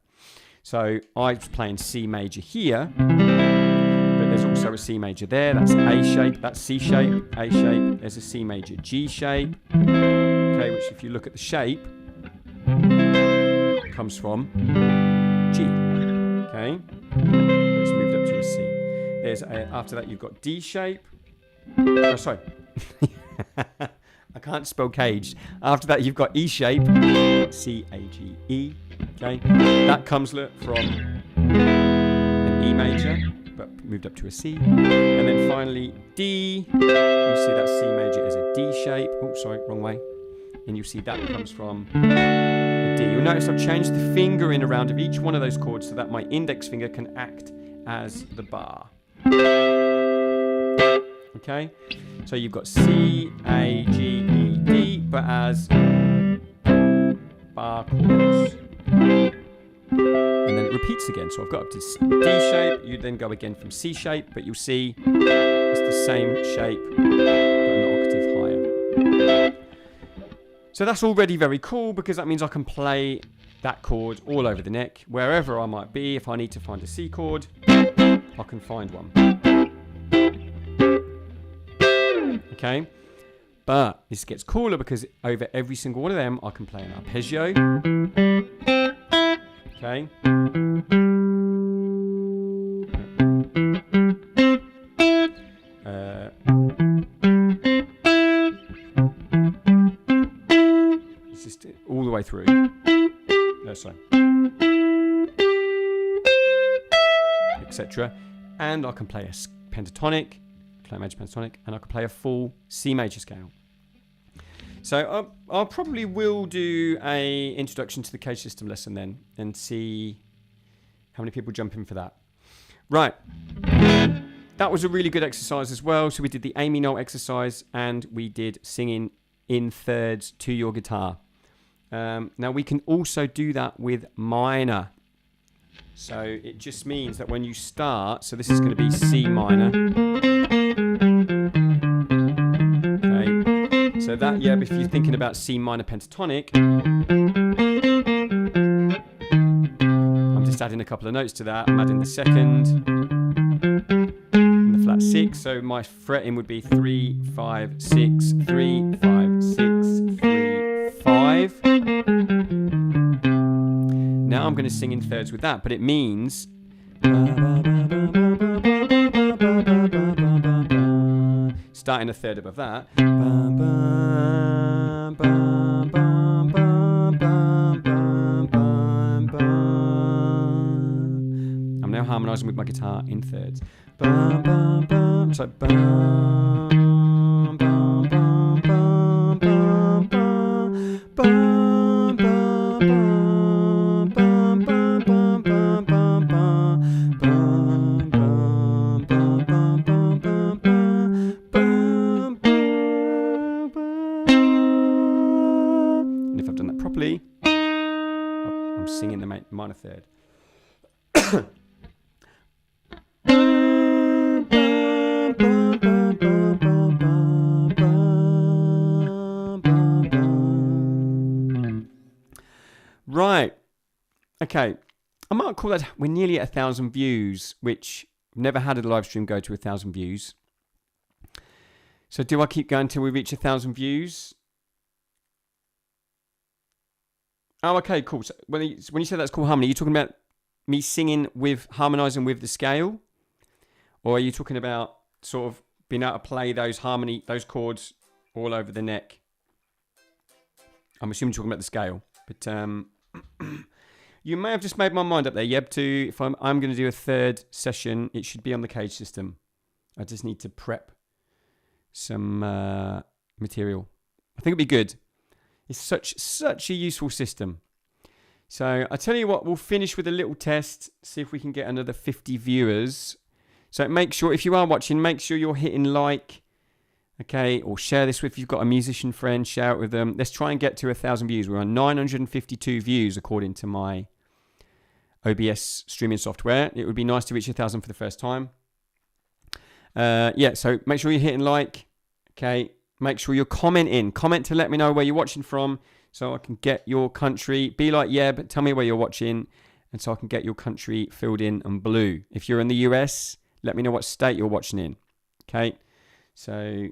So I was playing C major here, but there's also also a C major there. That's A shape. That's C shape. A shape. There's a C major G shape. Okay, which if you look at the shape, comes from G. Okay, it's moved up to a C. There's after that you've got D shape. Oh, sorry. I can't spell caged. After that you've got E shape. C-A-G-E. Okay, that comes from an E major, but moved up to a C. And then finally D. You see that C major is a D shape. Oh, sorry, wrong way. And you see that comes from a D. You'll notice I've changed the fingering around of each one of those chords so that my index finger can act as the bar. Okay, so you've got C, A, G, E, D, but as bar chords. And then it repeats again. So I've got up to D shape. You then go again from C shape, but you'll see it's the same shape, but an octave higher. So that's already very cool because that means I can play that chord all over the neck, wherever I might be. If I need to find a C chord, I can find one. Okay, but this gets cooler because over every single one of them I can play an arpeggio. Okay. It's just all the way through. Sorry. Etc. And I can play a pentatonic. Play a major pentatonic, and I could play a full C major scale. So I probably will do a introduction to the cage system lesson then, and see how many people jump in for that. Right, that was a really good exercise as well. So we did the Aimee Nolte exercise, and we did singing in thirds to your guitar. Now we can also do that with minor. So it just means that when you start, so this is going to be C minor. Okay, so that, yeah, if you're thinking about C minor pentatonic, I'm just adding a couple of notes to that. I'm adding the second and the flat 6. So my fretting would be 3, 5, 6, 3, 5, 6, 3, 5. Now I'm going to sing in thirds with that, but it means starting a third above that. I'm now harmonizing with my guitar in thirds. So I'm singing the minor third. Right. Okay. I might call that, we're nearly at 1,000 views, which I've never had a live stream go to 1,000 views. So do I keep going till we reach 1,000 views? Oh, okay, cool. So when you say that's called harmony, are you talking about me singing with, harmonizing with the scale? Or are you talking about sort of being able to play those those chords all over the neck? I'm assuming you're talking about the scale. But you may have just made my mind up there, Yeb, to if I'm going to do a third session, it should be on the cage system. I just need to prep some material. I think it'd be good. It's such a useful system. So I tell you what, we'll finish with a little test, see if we can get another 50 viewers. So make sure, if you are watching, make sure you're hitting like, okay, or share this if you've got a musician friend, share it with them. Let's try and get to 1,000 views. We're on 952 views according to my OBS streaming software. It would be nice to reach 1,000 for the first time. Yeah, so make sure you're hitting like, okay. Make sure you're commenting. Comment to let me know where you're watching from so I can get your country. Be like, yeah, but tell me where you're watching and so I can get your country filled in and blue. If you're in the US, Let me know what state you're watching in. Okay, so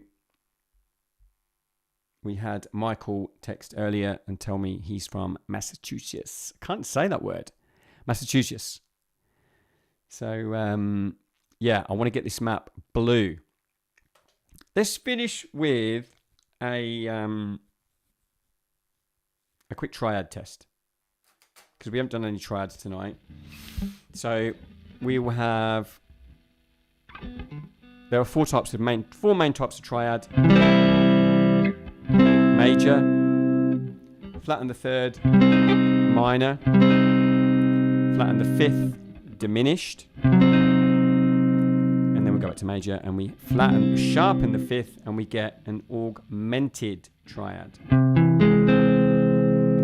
we had Michael text earlier and tell me he's from Massachusetts. I can't say that word. Massachusetts. So, yeah, I want to get this map blue. Let's finish with a quick triad test, because we haven't done any triads tonight. So we will have, there are four main types of triad. Major, flat on the third, minor, flat on the fifth, diminished, and then we go back to major and we flatten, sharpen the fifth, and we get an augmented triad.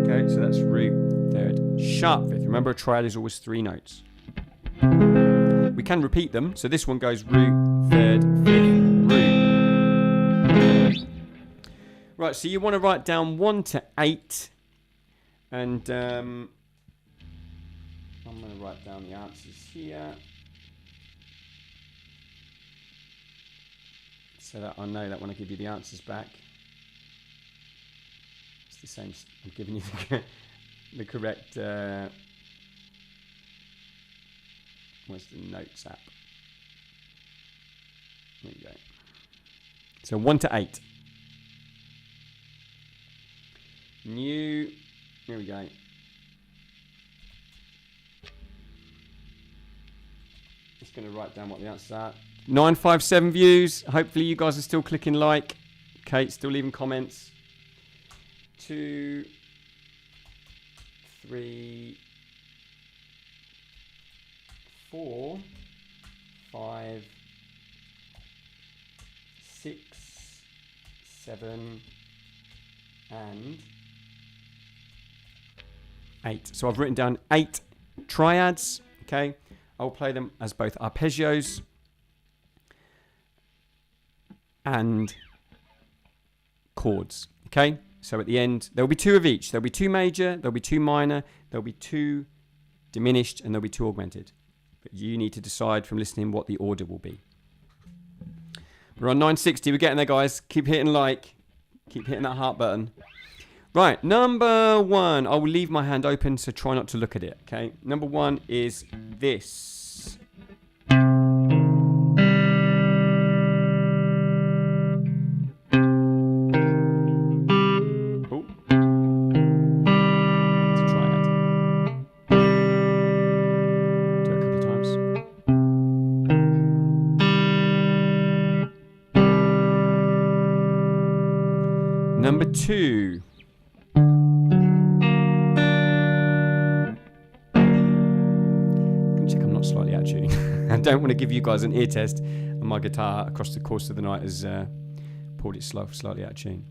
Okay, so that's root, third, sharp fifth. Remember, a triad is always 3 notes. We can repeat them, so this one goes root, third, fifth, root. Right, so you want to write down 1 to 8, and I'm going to write down the answers here so that I know that when I give you the answers back, it's the same. I'm giving you the correct. Where's the notes app? There you go. So 1 to 8. New. Here we go. Just going to write down what the answers are. 957 views. Hopefully you guys are still clicking like. Okay, still leaving comments. 2, 3, 4, 5, 6, 7, and 8. So I've written down 8 triads. Okay, I'll play them as both arpeggios and chords. Okay, so at the end there will be 2 of each. There'll be 2 major, there'll be 2 minor, there'll be 2 diminished, and there'll be 2 augmented. But you need to decide from listening what the order will be. We're on 960. We're getting there, guys. Keep hitting like. Keep hitting that heart button. Right, number 1. I will leave my hand open, so try not to look at it. Okay, number 1 is this. Oh, it's a triad. Do it a couple of times. Number 2. Check I'm not slightly out of tune. I don't want to give you guys an ear test, and my guitar across the course of the night has pulled it slightly out of tune.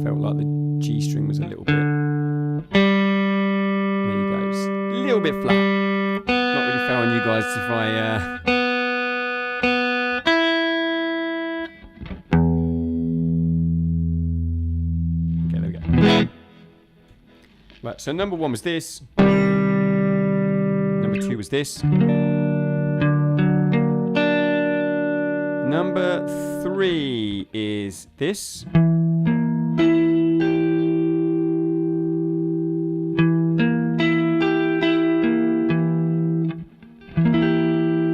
Felt like the G string was a little bit. There you go. It's a little bit flat. Not really fair on you guys if I. Okay, there we go. Right, so number 1 was this. Number 2 was this. Number 3 is this.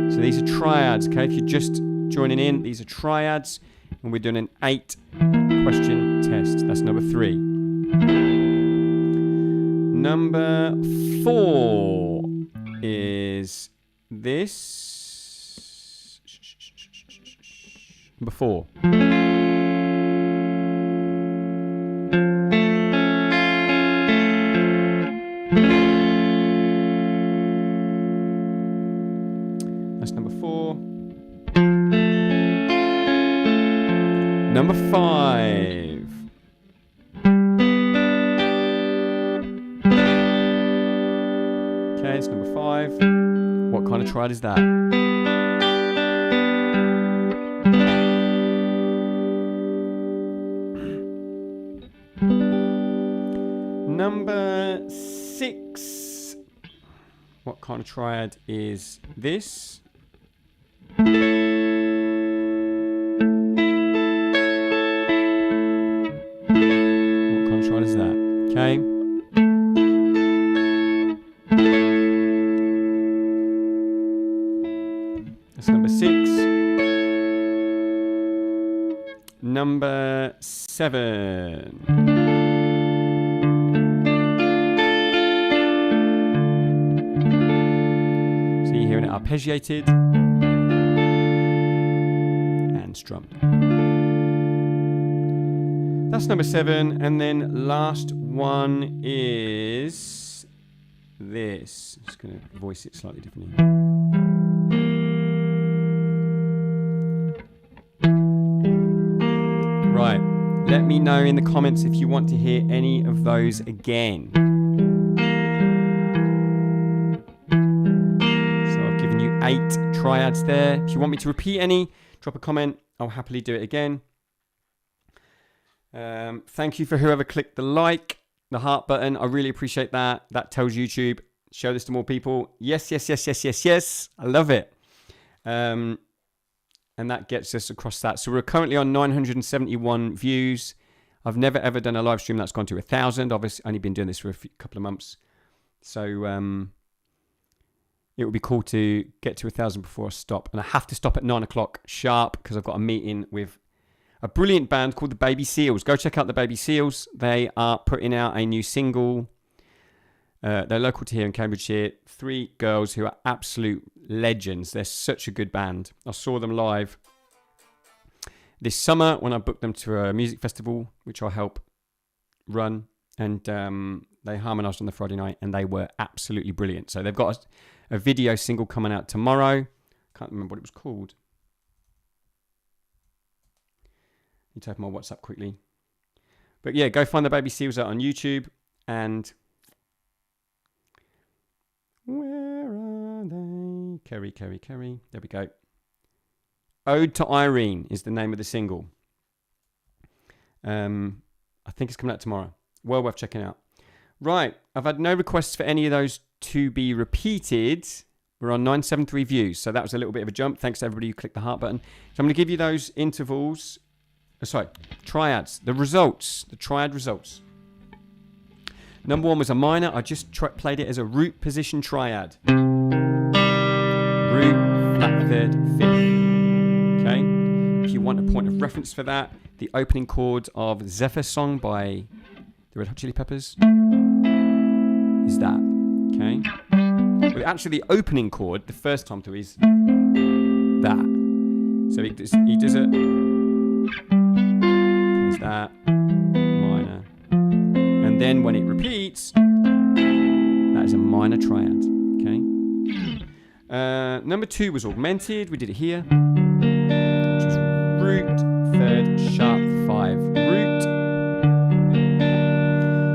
So these are triads, okay? If you're just joining in, these are triads, and we're doing an 8 question test. That's number 3. Number 4 is this. Number 4. That's number 4. Number 5. Okay, it's number 5. What kind of triad is that? Number 6. What kind of triad is this? What kind of triad is that? Okay. That's number 6. Number 7. So you're hearing it arpeggiated and strummed. That's number 7. And then last one is this. I'm just going to voice it slightly differently. Right, let me know in the comments if you want to hear any of those again. So I've given you 8 triads there. If you want me to repeat any, drop a comment. I'll happily do it again. Thank you for whoever clicked the like, the heart button. I really appreciate that. That tells YouTube, show this to more people. Yes, yes, yes, yes, yes, yes. I love it. And that gets us across that. So we're currently on 971 views. I've never ever done a live stream that's gone to 1,000. Obviously, only been doing this for a couple of months. So it would be cool to get to 1,000 before I stop. And I have to stop at 9 o'clock sharp because I've got a meeting with a brilliant band called the Baby Seals. Go check out the Baby Seals. They are putting out a new single. They're local to here in Cambridgeshire. 3 girls who are absolute legends. They're such a good band. I saw them live this summer when I booked them to a music festival, which I help run. And they harmonised on the Friday night, and they were absolutely brilliant. So they've got a video single coming out tomorrow. Can't remember what it was called. You type my WhatsApp quickly. But yeah, go find the Baby Seals out on YouTube. And where are they? Kerry. There we go. Ode to Irene is the name of the single. I think it's coming out tomorrow. Well worth checking out. Right. I've had no requests for any of those to be repeated. We're on 973 views. So that was a little bit of a jump. Thanks to everybody who clicked the heart button. So I'm going to give you those intervals. Triads. The results. The triad results. Number 1 was a minor. I just played it as a root position triad. Root, flat 3rd, 5th. Okay? If you want a point of reference for that, the opening chord of Zephyr Song by the Red Hot Chili Peppers is that. Okay? Well, actually, the opening chord, the first time through, is that. So he does it. Plays that. Minor. And then when it repeats, that is a minor triad. Okay. Number 2 was augmented. We did it here. Which is root, 3rd, sharp, 5, root.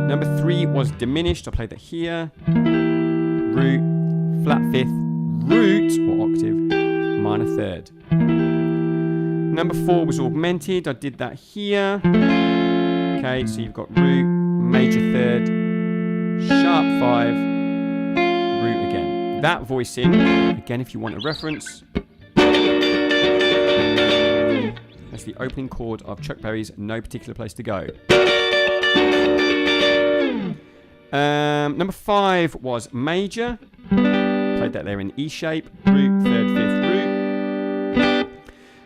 Number 3 was diminished. I played that here. Root, flat 5th, root, or octave, minor 3rd. Number 4 was augmented. I did that here. Okay, so you've got root, major 3rd, sharp 5, root again. That voicing, again, if you want a reference, that's the opening chord of Chuck Berry's No Particular Place to Go. Number 5 was major. Played that there in E shape, root, 3rd, 5th, root.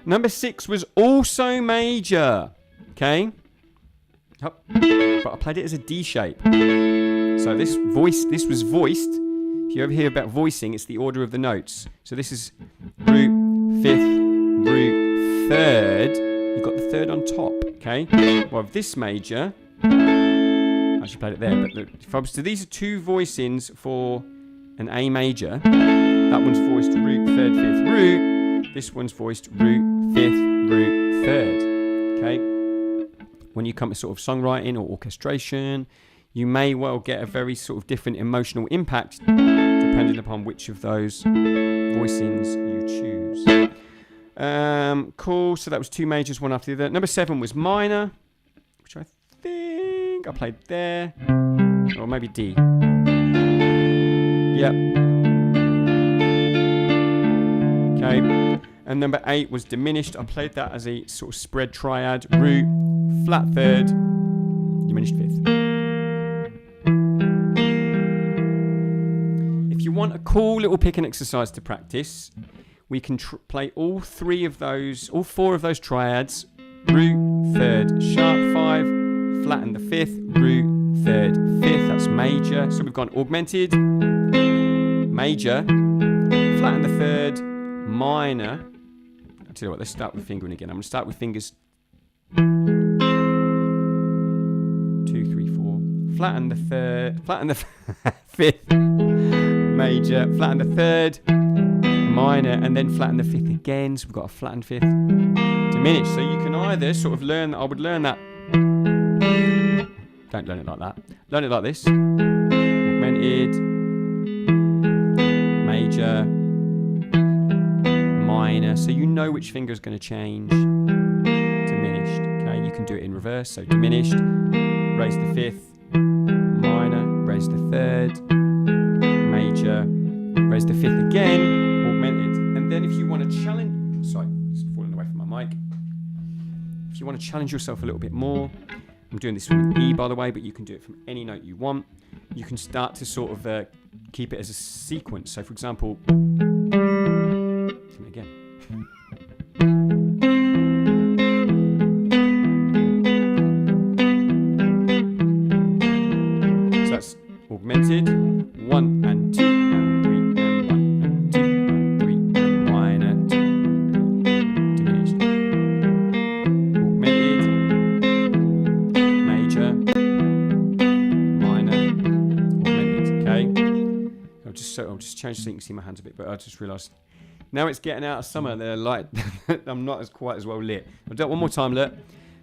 Number 6 was also major. Okay. But I played it as a D shape. So this was voiced. If you ever hear about voicing, it's the order of the notes. So this is root, 5th, root, 3rd. You've got the 3rd on top, okay? Well, this major, I actually played it there, but so these are 2 voicings for an A major. That one's voiced root, 3rd, 5th, root. This one's voiced root, 5th, root, 3rd, okay? When you come to sort of songwriting or orchestration, you may well get a very sort of different emotional impact depending upon which of those voicings you choose. Cool. So that was 2 majors, one after the other. Number 7 was minor, which I think I played there. or maybe D. Yep. Okay. And number 8 was diminished. I played that as a sort of spread triad. Root, flat third, diminished fifth. If you want a cool little picking exercise to practice, we can play all 4 of those triads. Root, third, sharp 5, flatten the 5th, root, third, 5th, that's major. So we've gone augmented, major, flatten the 3rd, minor. I'll tell you what, let's start with fingering again. I'm going to start with fingers 2, 3, 4. Flatten the 3rd, flatten the 5th, major, flatten the 3rd, minor, and then flatten the 5th again. So we've got a flattened 5th, diminished. So you can either sort of learn, I would learn that. Don't learn it like that. Learn it like this. Augmented, major, minor. So you know which finger is going to change. Diminished. Okay, you can do it in reverse. So diminished, raise the 5th, minor, raise the 3rd, major, raise the 5th again, augmented. And then if you want to challenge, sorry, it's falling away from my mic. If you want to challenge yourself a little bit more, I'm doing this with an E, by the way, but you can do it from any note you want. You can start to sort of keep it as a sequence. So, for example, again. So that's augmented, 1 and 2 and 3 and 1 and 2 and 3 and minor, 2, diminished. I'll just change so you can see my hands a bit, but I just realised now it's getting out of summer. They're light. I'm not quite as well lit. I'll do it one more time. Look,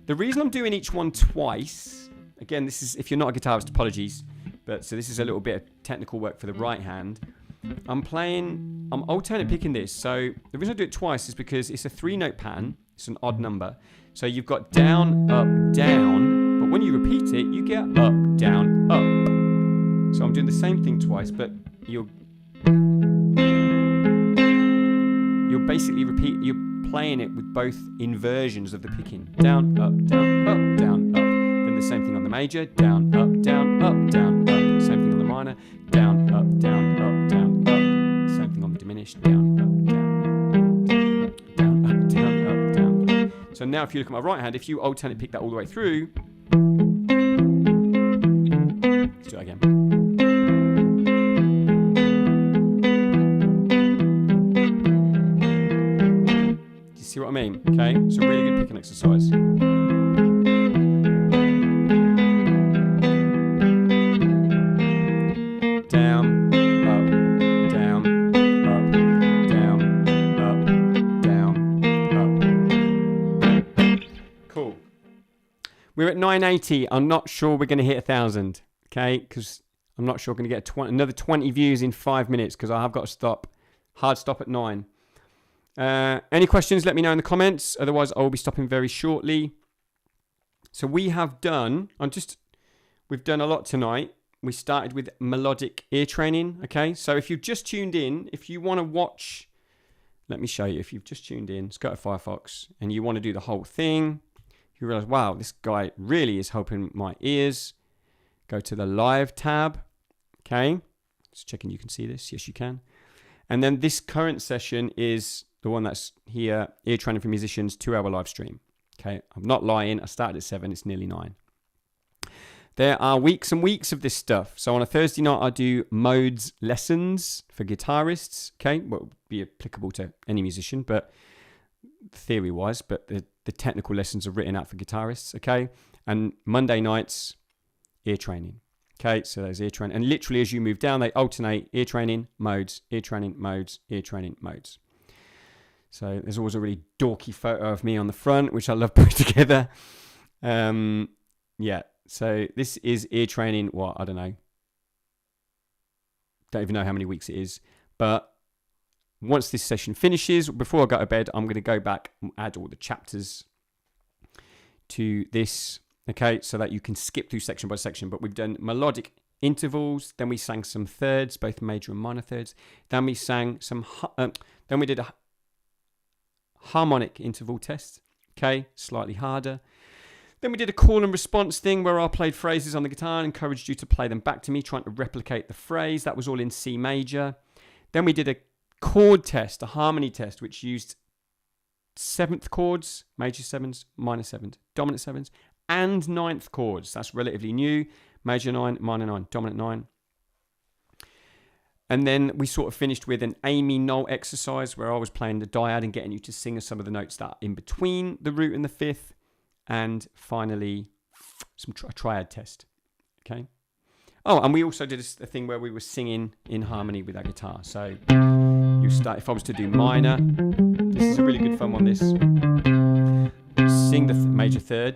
the reason I'm doing each one twice, again, this is if you're not a guitarist, apologies, but so this is a little bit of technical work for the right hand. I'm alternate picking this. So the reason I do it twice is because it's a 3-note pattern. It's an odd number. So you've got down, up, down, but when you repeat it, you get up, down, up. So I'm doing the same thing twice, but you're basically you're playing it with both inversions of the picking. Down, up, down, up, down, up. Then the same thing on the major. Down, up, down, up, down, up. Same thing on the minor. Down, up, down, up, down, up. Same thing on the diminished. Down, up, down, down, up, down, up, down, up. So now if you look at my right hand, if you alternate pick that all the way through, let's do it again. See what I mean? Okay, it's a really good picking exercise. Down, up, down, up, down, up, down, up. Cool. We're at 980. I'm not sure we're going to hit 1,000. Okay, because I'm not sure we're going to get another 20 views in 5 minutes because I have got to stop. Hard stop at 9. Any questions, let me know in the comments. Otherwise, I will be stopping very shortly. So we have done, we've done a lot tonight. We started with melodic ear training. Okay, so if you've just tuned in, if you want to watch, let me show you. If you've just tuned in, let's go to Firefox and you want to do the whole thing. You realize, wow, this guy really is helping my ears. Go to the live tab. Okay, just checking you can see this. Yes, you can. And then this current session is the one that's here, Ear Training for Musicians, 2-hour live stream. Okay, I'm not lying. I started at 7. It's nearly 9. There are weeks and weeks of this stuff. So on a Thursday night, I do modes lessons for guitarists. Okay, what would be applicable to any musician, but theory-wise, but the technical lessons are written out for guitarists. Okay, and Monday nights, ear training. Okay, so there's ear training. And literally as you move down, they alternate ear training, modes, ear training, modes, ear training, modes. So there's always a really dorky photo of me on the front, which I love putting together. Yeah, so this is ear training, what, I don't know. Don't even know how many weeks it is. But once this session finishes, before I go to bed, I'm going to go back and add all the chapters to this. Okay, so that you can skip through section by section. But we've done melodic intervals. Then we sang some thirds, both major and minor thirds. Then we sang some. Then we did a harmonic interval test. Okay, slightly harder. Then we did a call and response thing where I played phrases on the guitar and encouraged you to play them back to me, trying to replicate the phrase. That was all in C major. Then we did a chord test, a harmony test, which used 7th chords, major 7s, minor 7s, dominant 7s, and 9th chords. That's relatively new. Major 9, minor 9, dominant 9. And then we sort of finished with an Aimee Nolte exercise where I was playing the dyad and getting you to sing some of the notes that are in between the root and the fifth. And finally, a triad test. Okay. Oh, and we also did a thing where we were singing in harmony with our guitar. So you start, if I was to do minor, this is a really good fun one, this. Sing the major third.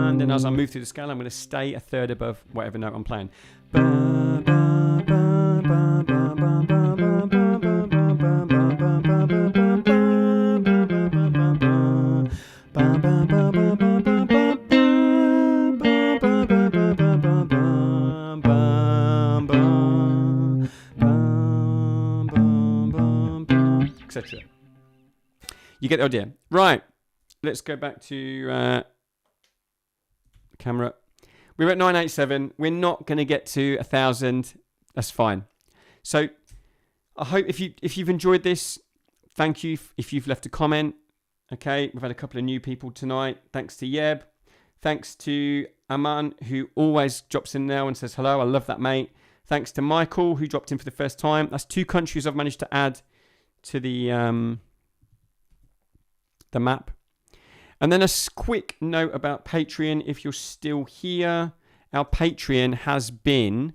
And then as I move through the scale, I'm going to stay a third above whatever note I'm playing. Etc. You get the idea. Right. Let's go back to camera. We're at 987. We're not going to get to 1,000. That's fine. So I hope if you've enjoyed this, thank you. If you've left a comment, okay. We've had a couple of new people tonight. Thanks to Yeb. Thanks to Aman, who always drops in now and says hello. I love that, mate. Thanks to Michael, who dropped in for the first time. That's 2 countries I've managed to add to the map. And then a quick note about Patreon. If you're still here, our Patreon has been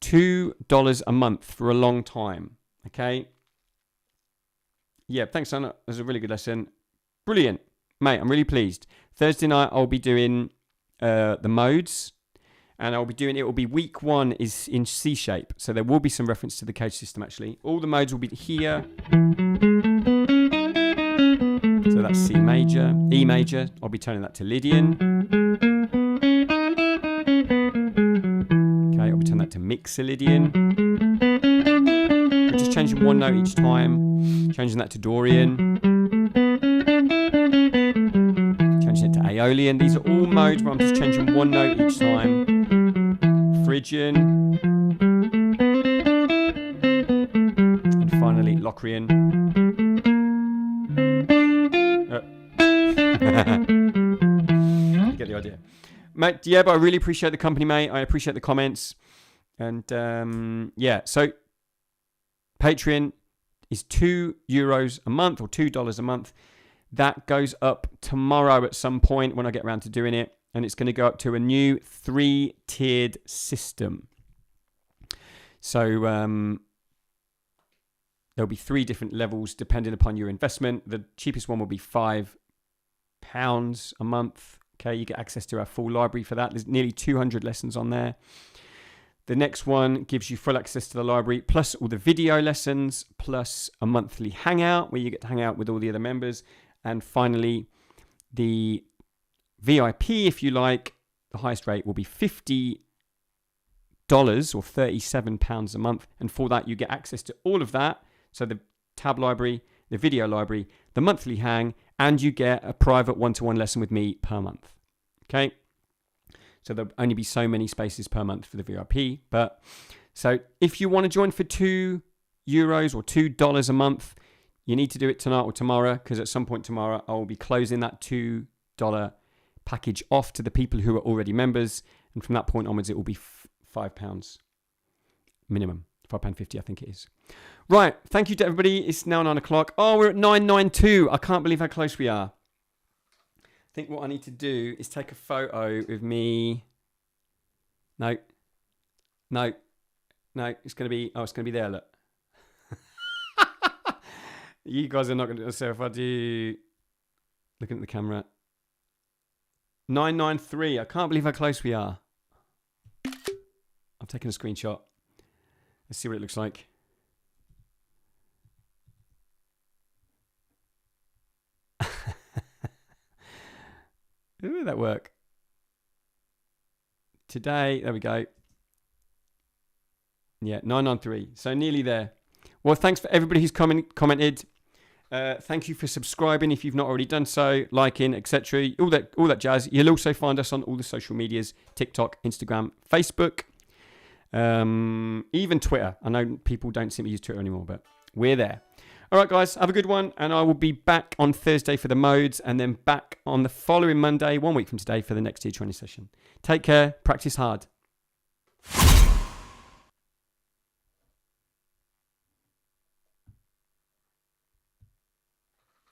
$2 a month for a long time. Okay. Yeah, thanks, Anna. That was a really good lesson. Brilliant. Mate, I'm really pleased. Thursday night, I'll be doing the modes. And it will be week 1 is in C shape. So there will be some reference to the cage system, actually. All the modes will be here. So that's C major, E major. I'll be turning that to Lydian. Okay, I'll be turning that to Mixolydian. We're just changing one note each time. Changing that to Dorian. Changing it to Aeolian. These are all modes where I'm just changing one note each time. Phrygian. And finally, Locrian. You get the idea. Mate, yeah, but I really appreciate the company, mate. I appreciate the comments. And yeah, so Patreon is €2 a month or $2 a month. That goes up tomorrow at some point when I get around to doing it. And it's going to go up to a new 3-tiered system. So there'll be 3 different levels depending upon your investment. The cheapest one will be £5 a month. Okay, you get access to our full library for that. There's nearly 200 lessons on there. The next one gives you full access to the library, plus all the video lessons, plus a monthly hangout where you get to hang out with all the other members. And finally, the VIP, if you like, the highest rate will be $50 or £37 a month. And for that, you get access to all of that. So the tab library, the video library, the monthly hang, and you get a private one-to-one lesson with me per month. Okay. So there'll only be so many spaces per month for the VIP. But so if you want to join for €2 or $2 a month, you need to do it tonight or tomorrow, because at some point tomorrow, I will be closing that $2 package off to the people who are already members. And from that point onwards, it will be £5 minimum. £5.50, I think it is. Right. Thank you to everybody. It's now 9 o'clock. Oh, we're at 9:92. I can't believe how close we are. I think what I need to do is take a photo of me. No. It's going to be there. Look. You guys are not going to. So if I do, looking at the camera, 9:93. I can't believe how close we are. I'm taking a screenshot. Let's see what it looks like. Did that work? today. There we go. Yeah, 993. So nearly there. Well, thanks for everybody who's commented. Thank you for subscribing if you've not already done so, liking, etc. All that jazz. You'll also find us on all the social medias: TikTok, Instagram, Facebook, even Twitter. I know people don't seem to use Twitter anymore, but we're there. All right, guys, have a good one, and I will be back on Thursday for the modes, and then back on the following Monday, 1 week from today, for the next year training session. Take care. Practice hard.